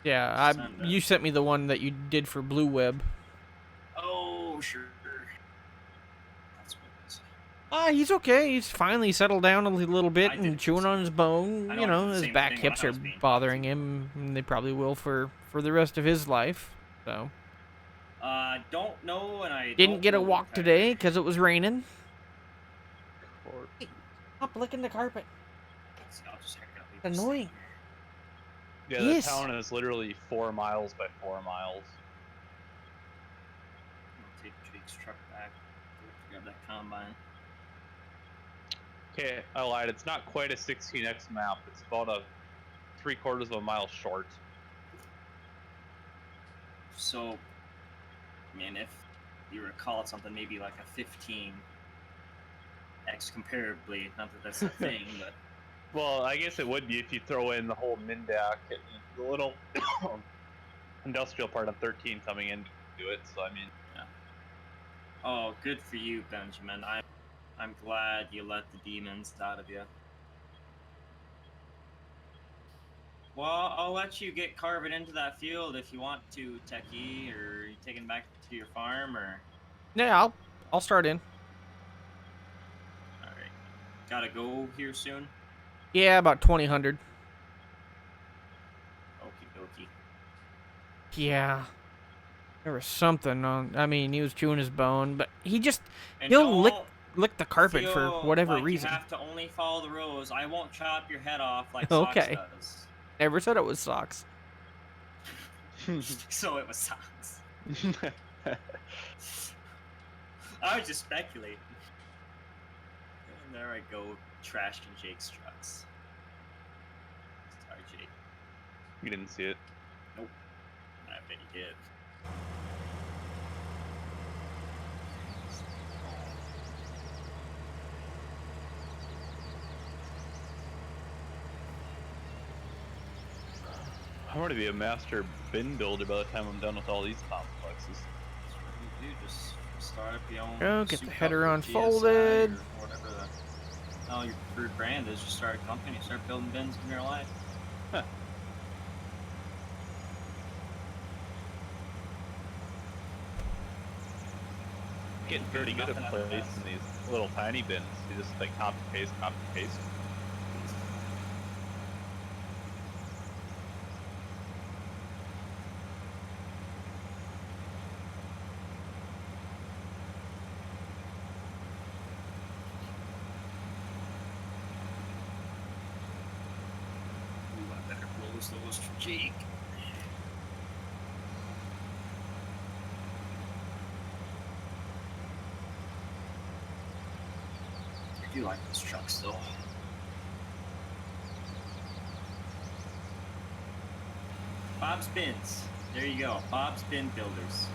Speaker 3: Yeah,
Speaker 1: Send it.
Speaker 3: you sent me the one that you did for Blue Web.
Speaker 1: Oh, sure. That's what it is.
Speaker 3: He's okay. He's finally settled down a little bit
Speaker 1: I
Speaker 3: and
Speaker 1: did
Speaker 3: chewing
Speaker 1: the
Speaker 3: on his bone.
Speaker 1: I know
Speaker 3: You
Speaker 1: I did
Speaker 3: know,
Speaker 1: the
Speaker 3: his
Speaker 1: same
Speaker 3: back
Speaker 1: thing when
Speaker 3: hips
Speaker 1: I
Speaker 3: are
Speaker 1: was being
Speaker 3: bothering him, and they probably will for the rest of his life. So
Speaker 1: Don't know, and I
Speaker 3: didn't
Speaker 1: don't
Speaker 3: get a
Speaker 1: know
Speaker 3: walk
Speaker 1: either.
Speaker 3: today because it was raining.
Speaker 2: Or
Speaker 3: Stop licking the carpet.
Speaker 1: I'll just heck up.
Speaker 3: It's annoying.
Speaker 2: yeah,
Speaker 3: Yes.
Speaker 2: the town is literally 4 miles by 4 miles.
Speaker 1: I'll take Jake's truck back. Grab that combine.
Speaker 2: Okay, I lied. It's not quite a 16x map. It's about a 3/4 of a mile short.
Speaker 1: So, I mean, if you recall, it's something maybe like a 15x comparably. Not that that's a thing, but
Speaker 2: Well, I guess it would be if you throw in the whole Mindak and the little industrial part of 13 coming into it. So I mean,
Speaker 1: yeah. Oh, good for you, Benjamin. I'm glad you let the demons out of you. Well, I'll let you get carving into that field if you want to, Techie, or you taking back to your farm, or
Speaker 3: Yeah, I'll start in.
Speaker 1: all right, gotta go here soon.
Speaker 3: Yeah, about 2000.
Speaker 1: Okie dokie.
Speaker 3: Yeah. There was something on. I mean, he was chewing his bone, but
Speaker 1: And
Speaker 3: he'll lick
Speaker 1: don't
Speaker 3: the carpet for
Speaker 1: feel
Speaker 3: whatever
Speaker 1: like
Speaker 3: reason.
Speaker 1: You have to only follow the rules. I won't chop your head off like
Speaker 3: Okay.
Speaker 1: Socks does.
Speaker 3: Never said it was socks.
Speaker 1: So it was Socks. I was just speculating. And there I go, trashing Jake's trucks. Sorry, Jake.
Speaker 2: you didn't see it.
Speaker 1: Nope. I bet he did.
Speaker 2: I'm going to be a master bin builder by the time I'm done with all these complexes.
Speaker 1: That's what you do. Just start up your own.
Speaker 3: Go, get the
Speaker 1: soup
Speaker 3: header
Speaker 1: up with
Speaker 3: unfolded.
Speaker 1: GSI or whatever your brand is. Just start a company, start building bins in your life.
Speaker 2: Huh. Getting pretty good at placing these little tiny bins. You just like copy paste, copy paste.
Speaker 1: close those for Jake. I do like those trucks though. Bob's Bins. There you go. Bob's Bin Builders.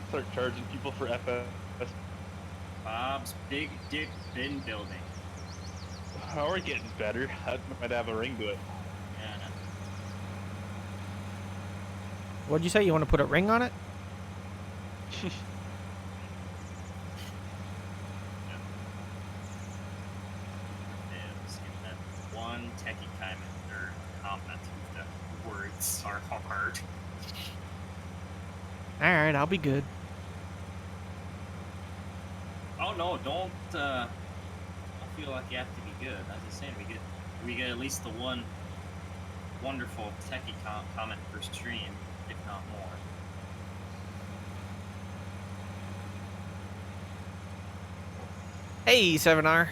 Speaker 2: Start charging people for FS.
Speaker 1: Bob's Big Dick Bin Building.
Speaker 2: Oh, we're getting better. That might have a ring to it.
Speaker 1: Yeah.
Speaker 3: What'd you say? You want to put a ring on it?
Speaker 1: Let's give that one techie comment. The words are hard.
Speaker 3: Alright, I'll be good.
Speaker 1: Oh no, don't feel like you have to be good. As I was saying, we get at least the one wonderful techie comment per stream, if not more.
Speaker 3: Hey, 7R.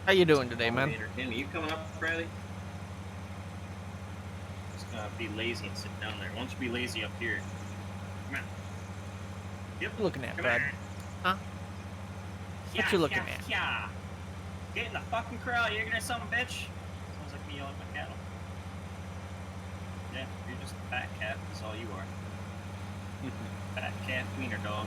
Speaker 3: How you doing today, man?
Speaker 1: Are you coming up, Bradley? Just gonna be lazy and sit down there. Why don't you be lazy up here? Come on. Yep.
Speaker 3: What you looking at,
Speaker 1: Come
Speaker 3: bud?
Speaker 1: here.
Speaker 3: Huh? What you looking at?
Speaker 1: Yeah. Get in the fucking crowd, you're gonna something, bitch. Sounds like me yelling at my cattle. Yeah, you're just a fat calf, that's all you are. Fat calf wiener dog.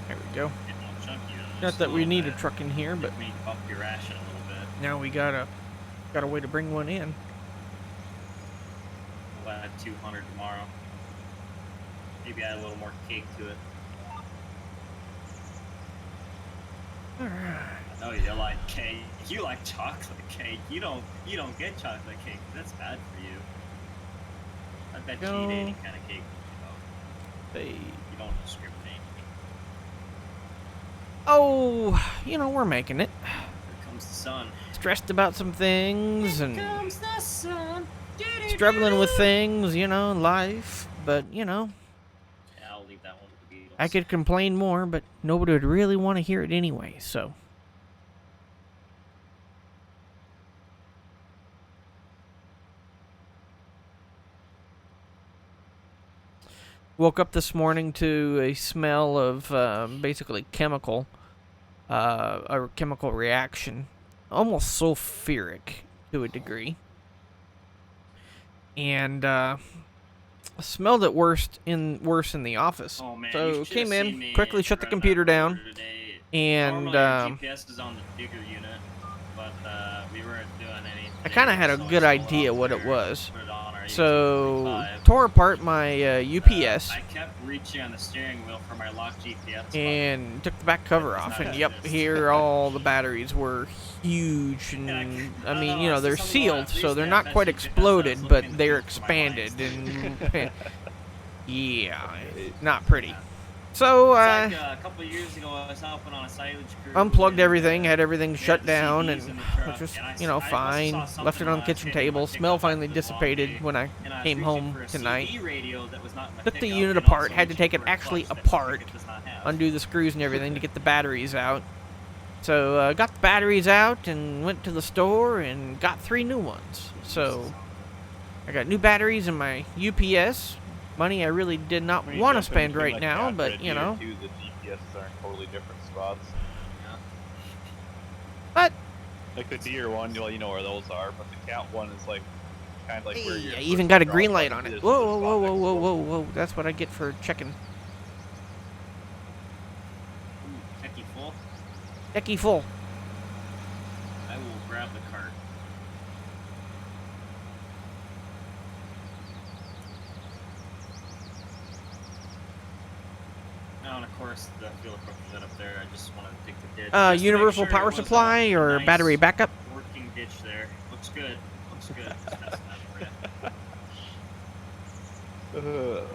Speaker 3: There we go.
Speaker 1: Getting all chunky.
Speaker 3: Not that we need a truck in here, but
Speaker 1: We need to bump your ration a little bit.
Speaker 3: now we got a way to bring one in.
Speaker 1: We'll add 200 tomorrow. Maybe add a little more cake to it.
Speaker 3: Alright.
Speaker 1: I know you like cake. You like chocolate cake. You don't get chocolate cake. That's bad for you. I bet you eat any kind of cake.
Speaker 3: Hey.
Speaker 1: You don't discriminate.
Speaker 3: Oh, we're making it.
Speaker 1: Here comes the sun.
Speaker 3: Stressed about some things and
Speaker 1: Comes the sun.
Speaker 3: struggling with things, in life. But,
Speaker 1: Yeah, I'll leave that one to the Beatles.
Speaker 3: I could complain more, but nobody would really want to hear it anyway, so. Woke up this morning to a smell of basically a chemical reaction, almost sulfuric to a degree, and smelled it worse in the office.
Speaker 1: Oh, man,
Speaker 3: So
Speaker 1: you should've
Speaker 3: came
Speaker 1: seen
Speaker 3: in,
Speaker 1: me
Speaker 3: quickly shut the
Speaker 1: run
Speaker 3: computer
Speaker 1: that
Speaker 3: down,
Speaker 1: rotor today.
Speaker 3: and
Speaker 1: Normally our GPS is on the digger unit, but we weren't doing anything.
Speaker 3: I kind of had a
Speaker 1: so I
Speaker 3: good
Speaker 1: stole
Speaker 3: idea
Speaker 1: off
Speaker 3: what
Speaker 1: there,
Speaker 3: it was.
Speaker 1: put it on our
Speaker 3: So
Speaker 1: 8245.
Speaker 3: tore apart my UPS
Speaker 1: I kept reaching on the steering wheel for my locked GPS button.
Speaker 3: and took the back cover
Speaker 1: It's
Speaker 3: off,
Speaker 1: not
Speaker 3: and yep,
Speaker 1: exist.
Speaker 3: here all the batteries were huge, and I mean,
Speaker 1: see,
Speaker 3: they're
Speaker 1: some of the
Speaker 3: sealed, so
Speaker 1: recent
Speaker 3: they're not
Speaker 1: FS
Speaker 3: quite
Speaker 1: GPS I was
Speaker 3: exploded,
Speaker 1: looking
Speaker 3: but
Speaker 1: to
Speaker 3: they're
Speaker 1: do for my
Speaker 3: expanded,
Speaker 1: lines.
Speaker 3: and yeah, not pretty. So
Speaker 1: It's like, a couple of years ago, I was helping on a silage crew.
Speaker 3: unplugged
Speaker 1: and,
Speaker 3: everything, had everything
Speaker 1: they
Speaker 3: shut
Speaker 1: had the
Speaker 3: down,
Speaker 1: CDs
Speaker 3: and
Speaker 1: in the
Speaker 3: it
Speaker 1: truck,
Speaker 3: was just,
Speaker 1: and I must have
Speaker 3: fine.
Speaker 1: saw
Speaker 3: Left
Speaker 1: something
Speaker 3: it on the
Speaker 1: when I
Speaker 3: kitchen
Speaker 1: was taking my
Speaker 3: table.
Speaker 1: pickup
Speaker 3: Smell
Speaker 1: after
Speaker 3: finally
Speaker 1: the long
Speaker 3: dissipated
Speaker 1: day,
Speaker 3: when I
Speaker 1: and I was
Speaker 3: came
Speaker 1: reaching
Speaker 3: home
Speaker 1: for a
Speaker 3: tonight.
Speaker 1: CD radio that was not in my
Speaker 3: Took the
Speaker 1: pickup,
Speaker 3: unit
Speaker 1: and
Speaker 3: apart,
Speaker 1: also
Speaker 3: had to
Speaker 1: reaching
Speaker 3: take it
Speaker 1: for a
Speaker 3: actually
Speaker 1: clutch that my
Speaker 3: apart,
Speaker 1: pickup does not have.
Speaker 3: undo the screws and everything to get the batteries out. So got the batteries out and went to the store and got 3 new ones. So I got new batteries in my UPS. Money I really did not
Speaker 2: When you
Speaker 3: want to
Speaker 2: jump in
Speaker 3: spend
Speaker 2: between,
Speaker 3: right
Speaker 2: like,
Speaker 3: now,
Speaker 2: Catbird
Speaker 3: but
Speaker 2: here,
Speaker 3: you know.
Speaker 2: too, the GPSs are in totally different spots.
Speaker 1: Yeah.
Speaker 3: But
Speaker 2: Like the deer one, you know where those are, but the cat one is like kind of like where
Speaker 3: hey,
Speaker 2: you're.
Speaker 3: I even got a green light on it. Whoa, whoa, whoa, whoa, whoa, whoa, whoa! That's what I get for checking.
Speaker 1: Ooh, techie full.
Speaker 3: Decky full.
Speaker 1: I will grab the cart. Oh, and of course, the fuel equipment up there. I just wanted to take the ditch. just to make
Speaker 3: Universal
Speaker 1: sure
Speaker 3: power
Speaker 1: there was a
Speaker 3: supply or
Speaker 1: nice
Speaker 3: battery backup?
Speaker 1: Working ditch there. Looks good. Looks good. Just testing that for you.
Speaker 2: Ugh.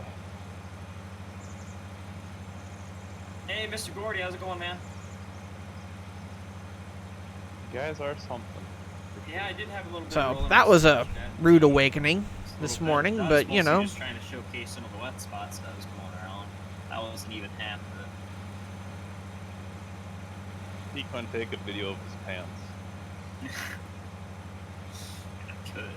Speaker 1: Hey, Mr. Gordy, how's it going, man?
Speaker 2: You guys are something.
Speaker 1: Yeah, I did have a little bit of
Speaker 3: So
Speaker 1: rolling
Speaker 3: that was a
Speaker 1: mustache, man.
Speaker 3: rude awakening
Speaker 1: Just a
Speaker 3: this
Speaker 1: little bit.
Speaker 3: morning,
Speaker 1: I was
Speaker 3: but you
Speaker 1: mostly
Speaker 3: know.
Speaker 1: just trying to showcase some of the wet spots that was going around. That wasn't even half of it.
Speaker 2: He couldn't take a video of his pants.
Speaker 1: I could.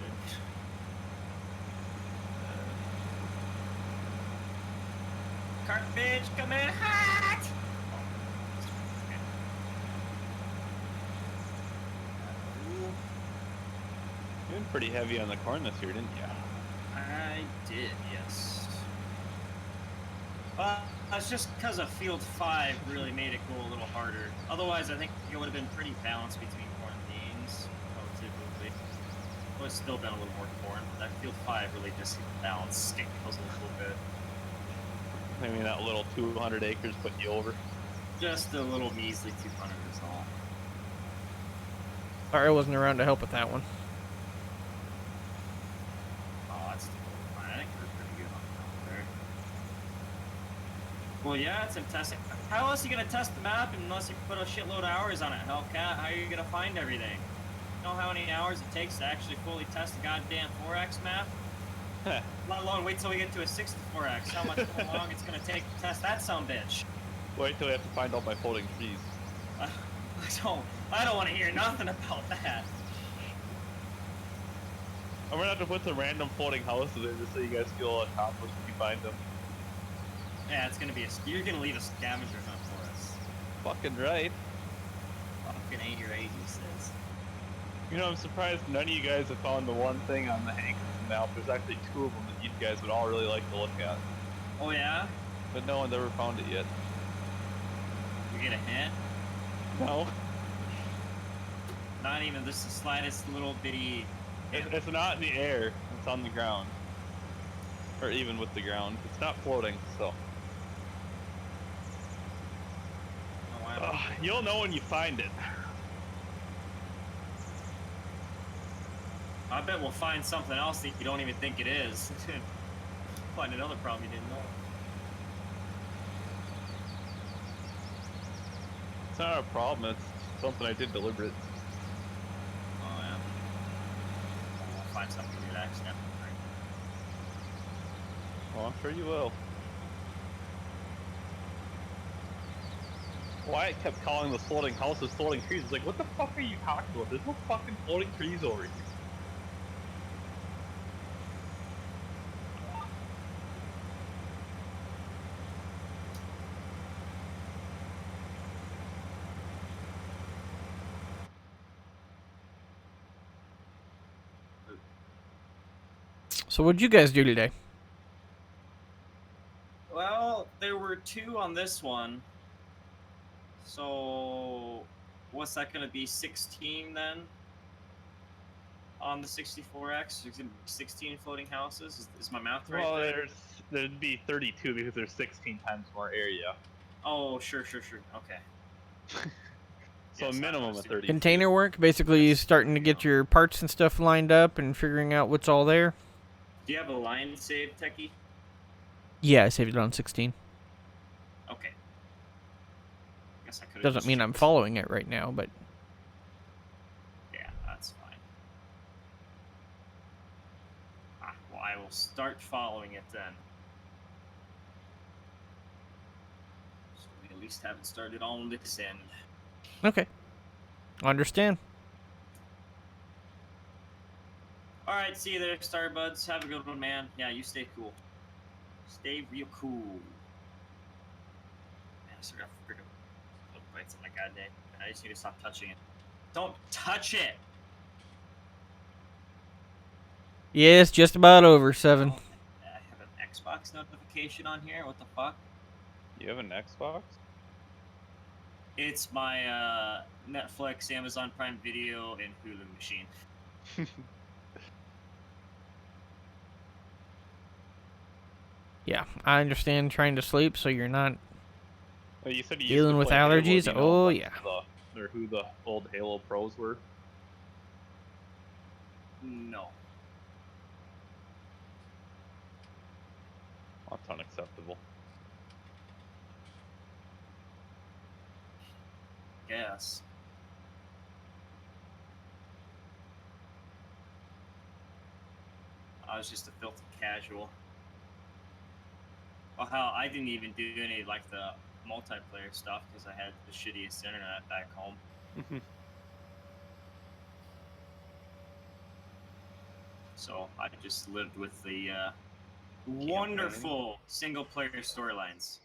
Speaker 1: Shark bitch coming hot!
Speaker 2: You went pretty heavy on the corn this year, didn't you?
Speaker 1: I did, yes. It's just because of Field 5 really made it go a little harder. Otherwise, I think it would have been pretty balanced between corn and beans, relatively. It would have still been a little more corn, but that Field 5 really just balanced scales a little bit.
Speaker 2: Maybe that little 200 acres put you over.
Speaker 1: Just a little measly 200 is all.
Speaker 3: Sorry I wasn't around to help with that one.
Speaker 1: Oh, that's still fine. I think we're pretty good on that there. Well, yeah, it's fantastic. How else are you going to test the map unless you put a shitload of hours on it, Hellcat? How are you going to find everything? You know how many hours it takes to actually fully test a goddamn 4X map? Let alone wait till we get to a 64X. How long it's going to take to test that sumbitch?
Speaker 2: Wait till we have to find all my floating trees.
Speaker 1: I don't want to hear nothing about that.
Speaker 2: I'm gonna have to put some random floating houses in just so you guys feel accomplished if you find them.
Speaker 1: Yeah, it's gonna be you're gonna leave a scavenger hunt for us.
Speaker 2: Fucking right.
Speaker 1: Fucking 80 or 80 says.
Speaker 2: You know, I'm surprised none of you guys have found the one thing on the Hankinson map. There's actually 2 of them that you guys would all really like to look at.
Speaker 1: Oh yeah?
Speaker 2: But no one's ever found it yet.
Speaker 1: You get a hint?
Speaker 2: No.
Speaker 1: Not even just the slightest little bitty...
Speaker 2: It's not in the air. It's on the ground. Or even with the ground. It's not floating, so...
Speaker 1: Oh, wow.
Speaker 2: You'll know when you find it.
Speaker 1: I bet we'll find something else that you don't even think it is. Find another problem you didn't know.
Speaker 2: It's not a problem, it's something I did deliberate.
Speaker 1: Oh, yeah. We'll find something you did accidentally.
Speaker 2: Well, I'm sure you will. Wyatt kept calling the floating houses floating trees. I was like, what the fuck are you talking about? There's no fucking floating trees over here.
Speaker 3: So what'd you guys do today?
Speaker 1: Well, there were 2 on this one. So, what's that going to be? 16 then? On the 64X? There's going to be 16 floating houses? Is my math right?
Speaker 2: Well,
Speaker 1: there?
Speaker 2: there'd be 32 because there's 16 times more area.
Speaker 1: Oh, sure. Okay.
Speaker 2: So
Speaker 1: Yes,
Speaker 2: a
Speaker 1: I
Speaker 2: minimum of
Speaker 1: understand.
Speaker 2: 30.
Speaker 3: Container work? Basically starting to get your parts and stuff lined up and figuring out what's all there?
Speaker 1: Do you have a line save, Techie?
Speaker 3: Yeah, I saved it on 16.
Speaker 1: Okay. Guess I could.
Speaker 3: Doesn't mean I'm following it right now, but...
Speaker 1: Yeah, that's fine. Well, I will start following it then. So we at least haven't started on this end.
Speaker 3: Okay. Understand.
Speaker 1: Alright, see you there, Starbuds. Have a good one, man. Yeah, you stay cool. Stay real cool. Man, I still got freaking little bites on my goddamn. I just need to stop touching it. Don't touch it!
Speaker 3: Yeah, it's just about over, 7.
Speaker 1: Oh, I have an Xbox notification on here. What the fuck?
Speaker 2: You have an Xbox?
Speaker 1: It's my Netflix, Amazon Prime Video, and Hulu machine.
Speaker 3: Yeah, I understand trying to sleep so you're not
Speaker 2: Oh, you said you
Speaker 3: dealing
Speaker 2: used to
Speaker 3: with
Speaker 2: play Halo.
Speaker 3: allergies.
Speaker 2: Do you know
Speaker 3: Oh,
Speaker 2: what
Speaker 3: yeah.
Speaker 2: or who the old Halo pros were?
Speaker 1: No.
Speaker 2: That's unacceptable.
Speaker 1: Yes. I was just a filthy casual. Well, hell, I didn't even do any, like, the multiplayer stuff because I had the shittiest internet back home. So I just lived with the wonderful single-player storylines.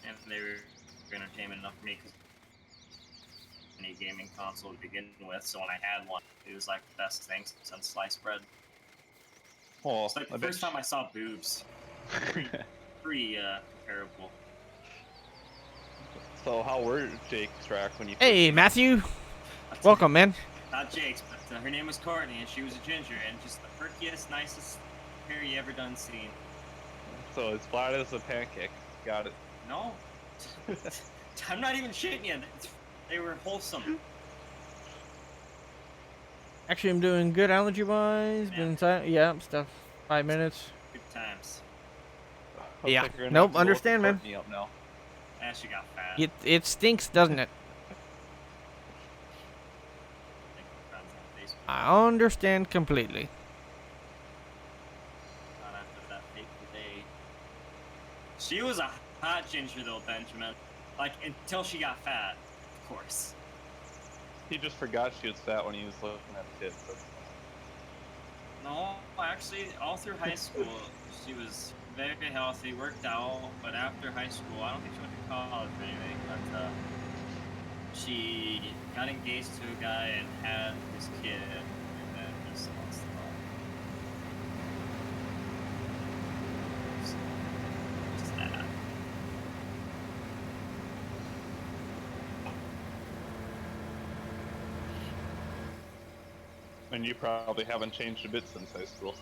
Speaker 1: and they were entertainment enough for me because any gaming console to begin with. So when I had one, it was like the best thing since sliced bread.
Speaker 2: Well,
Speaker 1: It's like the first time I saw boobs. Pretty comparable.
Speaker 2: So how were Jake's track when you?
Speaker 3: Hey, Matthew. Welcome, man.
Speaker 1: Not Jake's, but her name was Courtney, and she was a ginger, and just the perkiest, nicest hair you ever done seen.
Speaker 2: So as flat as a pancake. Got it.
Speaker 1: No, I'm not even shitting you. They were wholesome.
Speaker 3: Actually, I'm doing good allergy-wise.
Speaker 1: Yeah.
Speaker 3: Been inside. Yeah, stuff. 5 minutes.
Speaker 1: Good times.
Speaker 2: Looks
Speaker 3: Yeah.
Speaker 2: like you're gonna
Speaker 3: Nope,
Speaker 2: have to go
Speaker 3: understand,
Speaker 2: with
Speaker 3: man.
Speaker 2: Courtney up now.
Speaker 1: And she got fat.
Speaker 3: It stinks, doesn't it?
Speaker 1: Like my friends on Facebook.
Speaker 3: I understand completely.
Speaker 1: Not after that fateful day. She was a hot ginger though, Benjamin. Like until she got fat, of course.
Speaker 2: He just forgot she was fat when he was looking at kids.
Speaker 1: No, actually, all through high school, she was very healthy, worked out. But after high school, I don't think she went to college or anything. But she got engaged to a guy and had his kid, and then just lost it all. So, just that.
Speaker 2: And you probably haven't changed a bit since high school.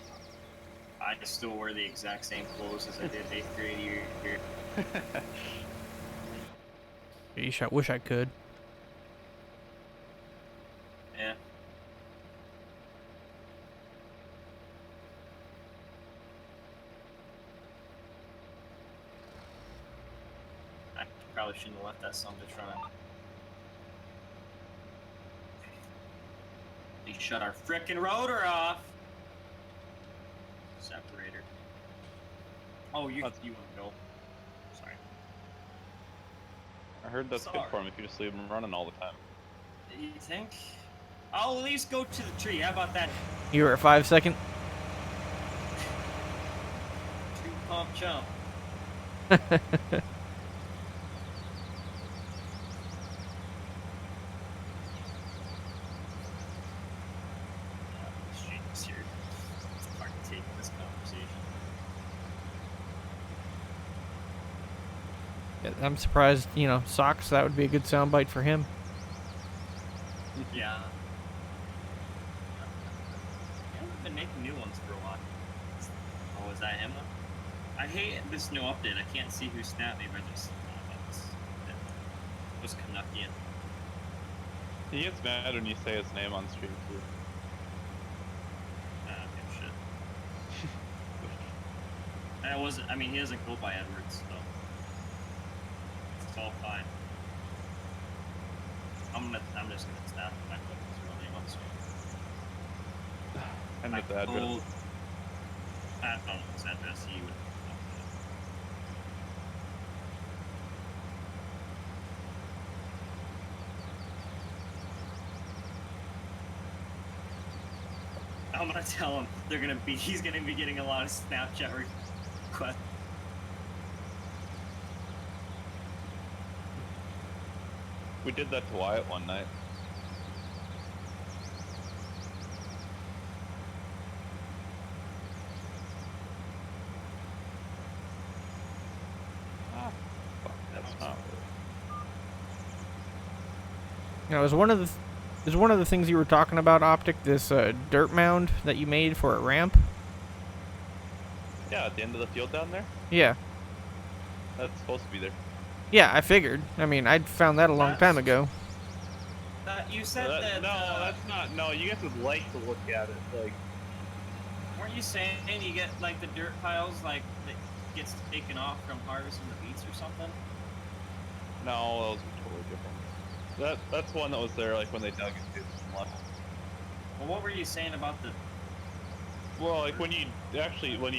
Speaker 1: I still wear the exact same clothes as I did 8th grade year.
Speaker 3: Yeesh, I wish I could.
Speaker 1: Yeah. I probably shouldn't have left that son bitch running. They shut our frickin' rotor off. Separator. Oh, you want to go? Sorry.
Speaker 2: I heard that's good
Speaker 1: Sorry.
Speaker 2: for him if you just leave him running all the time.
Speaker 1: You think? I'll at least go to the tree. How about that?
Speaker 3: You were at 5 second.
Speaker 1: 2-pump jump. It's here. It's hard to take this conversation.
Speaker 3: Yeah, I'm surprised, socks, that would be a good soundbite for him.
Speaker 1: Yeah. Yeah, we've been making new ones for a while. Oh, is that him though? I hate this new update. I can't see who snapped me, but just it was Canuckian.
Speaker 2: He gets mad when you say his name on stream too.
Speaker 1: Good shit. I mean, he doesn't go by Edwards, so it's all fine. I'm just gonna snap my clip his real name on the screen.
Speaker 2: And with the
Speaker 1: I
Speaker 2: address.
Speaker 1: told Pat on his address, he would. I'm gonna tell him he's gonna be getting a lot of Snapchat requests.
Speaker 2: We did that to Wyatt one night. Ah, fuck, that's not.
Speaker 3: It was one of the things you were talking about, Optic, this dirt mound that you made for a ramp.
Speaker 2: Yeah, at the end of the field down there.
Speaker 3: Yeah.
Speaker 2: That's supposed to be there.
Speaker 3: Yeah, I figured. I mean, I'd found that a long time ago.
Speaker 1: You said that.
Speaker 2: No, that's not. No, you guys would like to look at it. Like,
Speaker 1: Weren't you saying you get like the dirt piles like that gets taken off from harvesting the beets or something?
Speaker 2: no, those are totally different. That's one that was there like when they dug into some left.
Speaker 1: Well, what were you saying about the?
Speaker 2: Well, like when you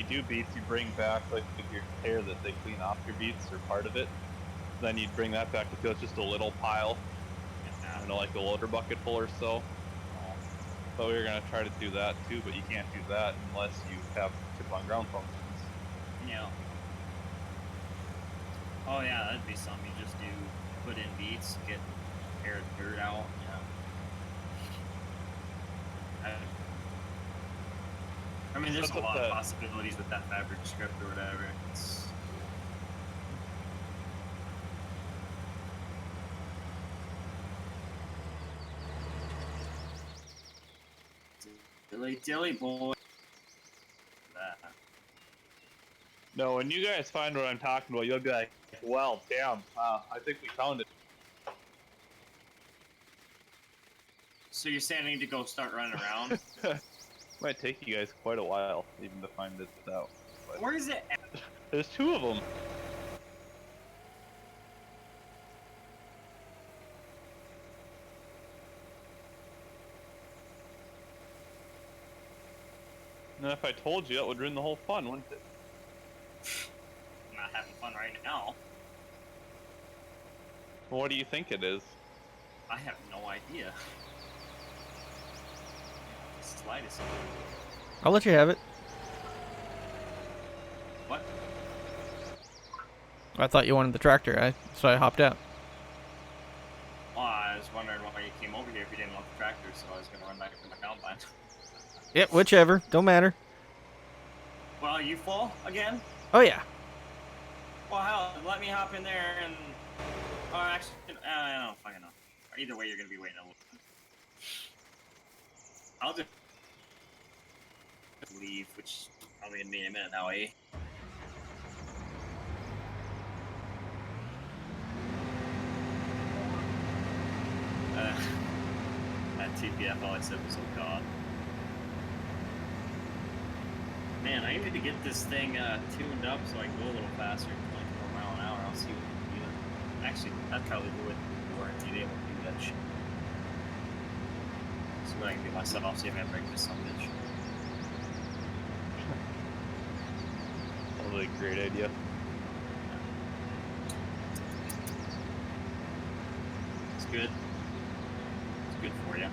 Speaker 2: do beets, you bring back like your hair that they clean off your beets or part of it. Then you'd bring that back to field, just a little pile, like a loader bucket full or so. But we were gonna try to do that too, but you can't do that unless you have tip on ground functions.
Speaker 1: Yeah. Oh yeah, that'd be something you just do. Put in beats, get air dirt out. Yeah. I mean, there's a lot of possibilities with that fabric script or whatever. It's dilly boy. That.
Speaker 2: No, when you guys find what I'm talking about, you'll be like, well, damn, I think we found it.
Speaker 1: So you're saying I need to go start running around?
Speaker 2: Might take you guys quite a while even to find it out. But
Speaker 1: Where is it at?
Speaker 2: there's 2 of them. And if I told you, that would ruin the whole fun, wouldn't it?
Speaker 1: I'm not having fun right now.
Speaker 2: Well, what do you think it is?
Speaker 1: I have no idea. The slightest.
Speaker 3: I'll let you have it.
Speaker 1: What?
Speaker 3: I thought you wanted the tractor, so I hopped out.
Speaker 1: Well, I was wondering why you came over here if you didn't want the tractor, so I was going to run back to my combine.
Speaker 3: Yep, whichever. Don't matter.
Speaker 1: Well, are you full again?
Speaker 3: Oh, yeah.
Speaker 1: Well, hell, let me hop in there and... Or actually, I don't fucking know. Either way, you're going to be waiting a little bit. I'll just leave, which is probably going to be in a minute now, eh? That TPF, all I said was, oh god. Man, I need to get this thing tuned up so I can go a little faster, 24 mile an hour. I'll see what we can do. Actually, I'd probably do it before I need able to do that shit. See what I can do myself, see if I can break this son of a bitch.
Speaker 2: Probably a great idea.
Speaker 1: It's good. It's good for you.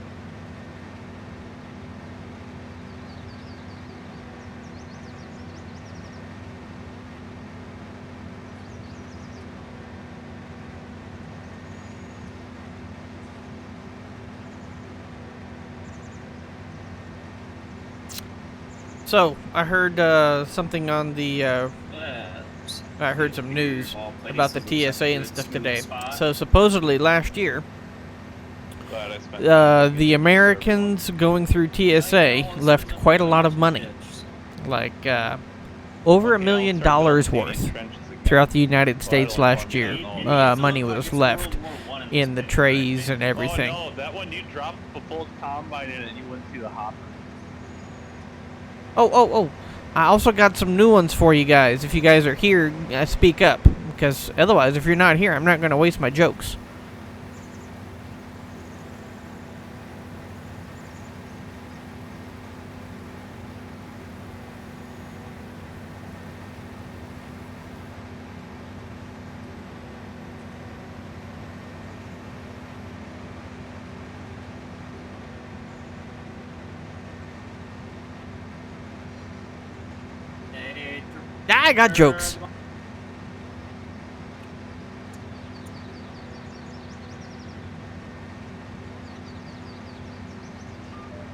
Speaker 3: So, I heard something on the, I heard some news about the TSA and stuff today. So, supposedly last year, the Americans going through TSA left quite a lot of money. Like, over $1 million worth throughout the United States last year. Money was left in the trays and everything.
Speaker 2: Oh, no, that one you dropped the full combine in it, you wouldn't see the hopper.
Speaker 3: Oh, I also got some new ones for you guys. If you guys are here, speak up. Because otherwise, if you're not here, I'm not going to waste my jokes. I got jokes.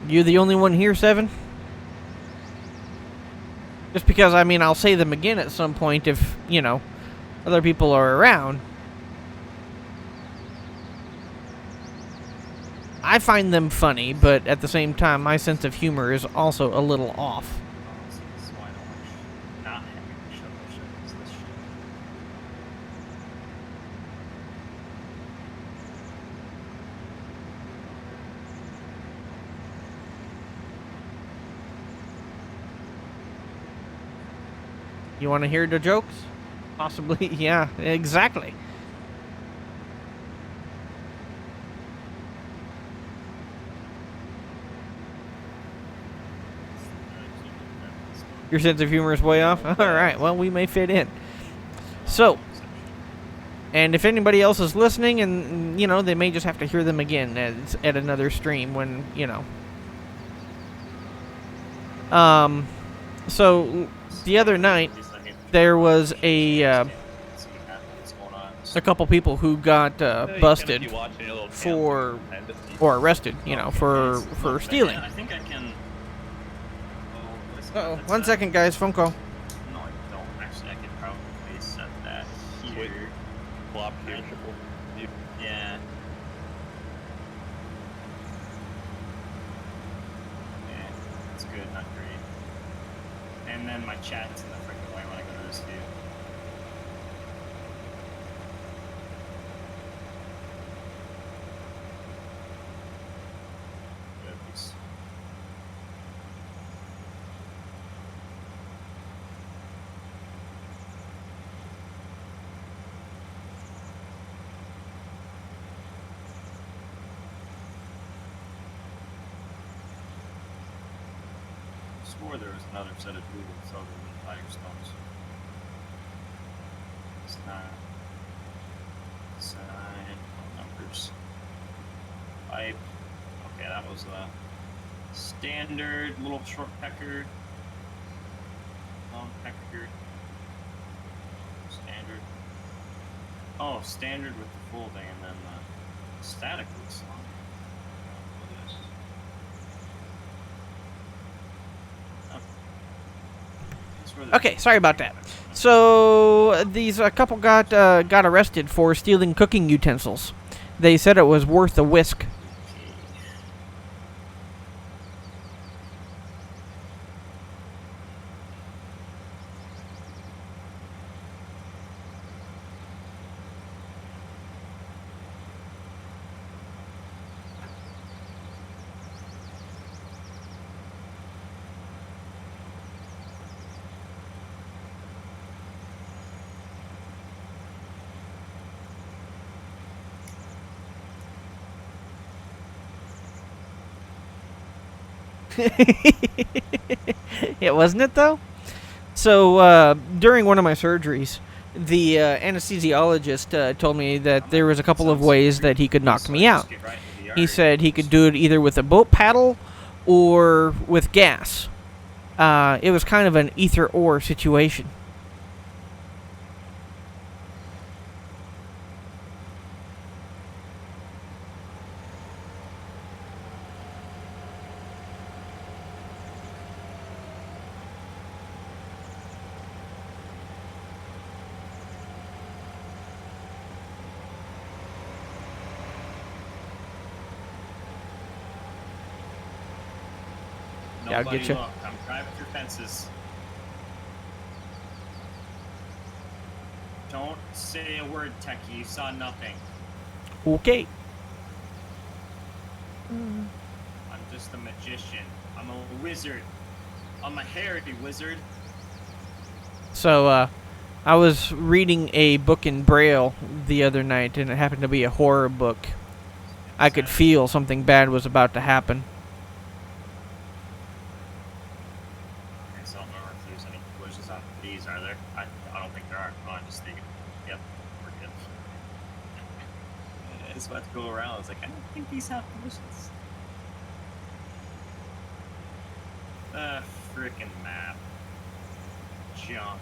Speaker 3: You the only one here, Seven? Just because, I mean, I'll say them again at some point if, you know, other people are around. I find them funny, but at the same time, my sense of humor is also a little off. You want to hear the jokes? Possibly, yeah, exactly. Your sense of humor is way off? Alright, well, we may fit in. So, and if anybody else is listening, and, you know, they may just have to hear them again at another stream when, you know. So, the other night, there was a a couple people who got busted
Speaker 2: If you watch any little
Speaker 3: for
Speaker 2: channels, you can kinda see.
Speaker 3: or arrested, you know,
Speaker 1: Okay,
Speaker 3: for
Speaker 1: nice. Look,
Speaker 3: stealing.
Speaker 1: I think I can. Oh, what's
Speaker 3: Uh-oh,
Speaker 1: that?
Speaker 3: 1 second, guys. Phone call.
Speaker 1: No, I don't. Actually, I could probably set that
Speaker 2: Sweet.
Speaker 1: here.
Speaker 2: Flop here, triple. You-
Speaker 1: Yeah. Yeah, that's good, not great. And then my chat's in the freaking way when I go to this view. Good piece. Swore there was another set of tools other than Firestones. It's not. Sign numbers. Pipe. Okay, that was a standard little short pecker. Long pecker. Standard. Oh, standard with the full thing, and then the static looks long. What is this?
Speaker 3: Okay, sorry about that. So these a couple got arrested for stealing cooking utensils. They said it was worth a whisk. Yeah, wasn't it though? So during one of my surgeries, the anesthesiologist told me that there was a couple of ways that he could knock me out. He said he could do it either with a boat paddle or with gas. It was kind of an either-or situation. Yeah, I'll
Speaker 1: Nobody
Speaker 3: get you.
Speaker 1: look. I'm driving through fences. Don't say a word, Techie. You saw nothing.
Speaker 3: Okay.
Speaker 1: I'm just a magician. I'm a wizard. I'm a hairy wizard.
Speaker 3: So I was reading a book in Braille the other night, and it happened to be a horror book. I could feel something bad was about to happen.
Speaker 1: Okay, so I don't remember if there's any collisions on these, are there? I don't think there are. Oh, I'm just thinking. Yep, we're good. I just about to go around. I was like, I don't think these have collisions. Frickin' map. Junk.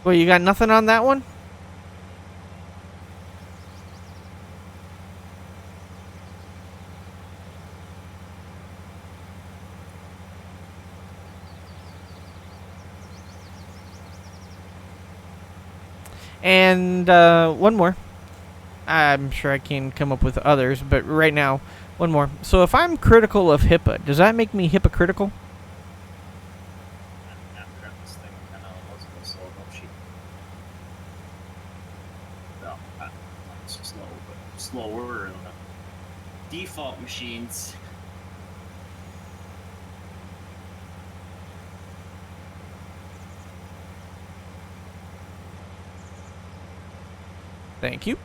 Speaker 3: Well, you got nothing on that one? And one more. I'm sure I can come up with others, but right now, one more. So if I'm critical of HIPAA, does that make me hypocritical?
Speaker 1: I forgot this thing kind of was a little slow, don't she? No, not slow, but slower than the default machines.
Speaker 3: Thank you.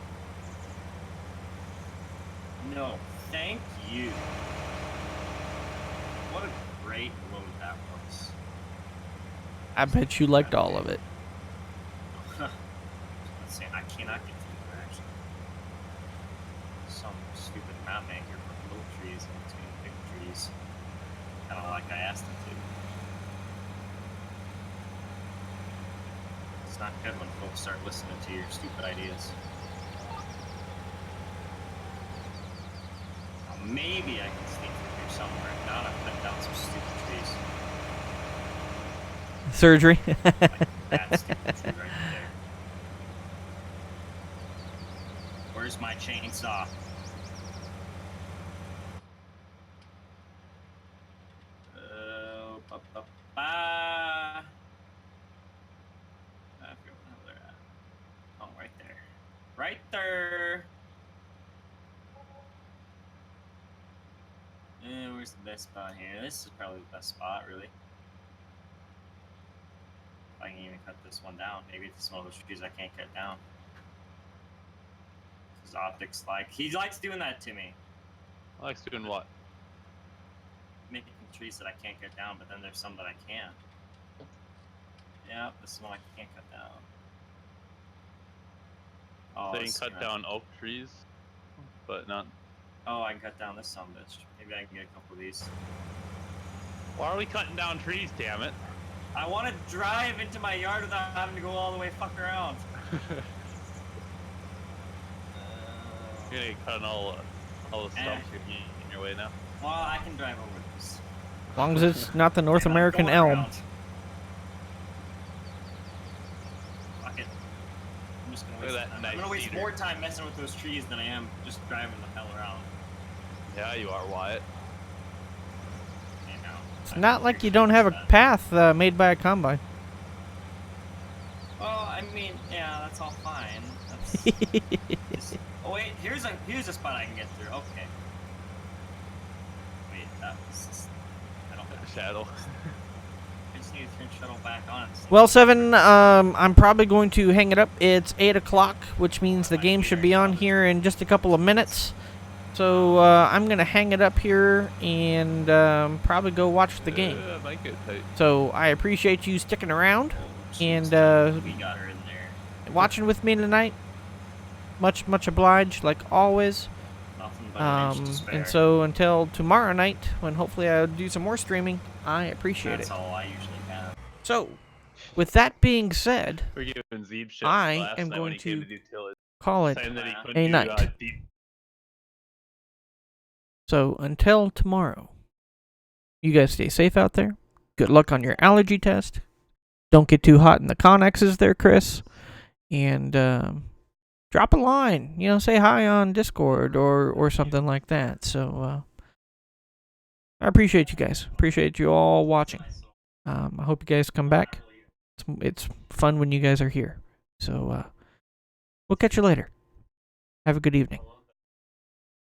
Speaker 1: No, thank you. What a great load that was.
Speaker 3: I bet you liked all of it.
Speaker 1: insane. I cannot get through there, actually. Some stupid map maker for little trees in between big trees. Kind of like I asked him to. It's not good when folks start listening to your stupid ideas. Now, maybe I can sneak through here somewhere. If not, I'm cutting down some stupid trees.
Speaker 3: Surgery.
Speaker 1: Like that stupid tree right there. Where's my chainsaw? I forget where they're at. Oh, right there. Right there. Where's the best spot here? This is probably the best spot, really. I can even cut this one down. Maybe it's one of those trees I can't cut down. His optics he likes doing that to me.
Speaker 2: Likes doing what?
Speaker 1: Making trees that I can't cut down, but then there's some that I can. Yeah, this one I can't cut down. Oh,
Speaker 2: So you can cut down oak trees, but not.
Speaker 1: Oh, I can cut down this some bitch. Maybe I can get a couple of these.
Speaker 2: Why are we cutting down trees? Damn it!
Speaker 1: I want to drive into my yard without having to go all the way fuck around.
Speaker 2: You're gonna cut all the stuff in your way now.
Speaker 1: Well, I can drive over this.
Speaker 3: As long as it's not the North
Speaker 1: And I'm
Speaker 3: American
Speaker 1: going
Speaker 3: elm.
Speaker 1: around. Fuck it. I'm just gonna
Speaker 2: Look
Speaker 1: waste.
Speaker 2: at that
Speaker 1: I'm
Speaker 2: nice
Speaker 1: gonna waste
Speaker 2: cedar.
Speaker 1: more time messing with those trees than I am just driving the hell around.
Speaker 2: Yeah, you are, Wyatt.
Speaker 1: You know,
Speaker 3: It's not like you don't have a path made by a combine.
Speaker 1: Well, I mean, yeah, that's all fine. That's just, oh wait, here's a spot I can get through. Okay. Wait, that was just, I don't have
Speaker 2: Shadow.
Speaker 1: I just need to turn shuttle back on.
Speaker 3: Well, Seven, I'm probably going to hang it up. It's 8 o'clock, which means the game should be on here in just a couple of minutes. So I'm going to hang it up here and probably go watch the game.
Speaker 2: Might get tight.
Speaker 3: So I appreciate you sticking around and
Speaker 1: we got her in there.
Speaker 3: watching with me tonight. Much obliged, like always.
Speaker 1: Nothing but an inch to spare.
Speaker 3: And so until tomorrow night, when hopefully I'll do some more streaming, I appreciate
Speaker 1: That's
Speaker 3: it.
Speaker 1: all I usually have.
Speaker 3: So, with that being said,
Speaker 2: We're giving Zeeb shit
Speaker 3: I
Speaker 2: last
Speaker 3: am
Speaker 2: night
Speaker 3: going
Speaker 2: when he came
Speaker 3: to
Speaker 2: do tillage,
Speaker 3: call it
Speaker 2: saying that he
Speaker 1: a
Speaker 2: couldn't do,
Speaker 3: night.
Speaker 2: deep.
Speaker 3: So until tomorrow, you guys stay safe out there. Good luck on your allergy test. Don't get too hot in the connexes there, Chris. And drop a line. You know, say hi on Discord or something like that. So I appreciate you guys. Appreciate you all watching. I hope you guys come back. It's fun when you guys are here. So we'll catch you later. Have a good evening.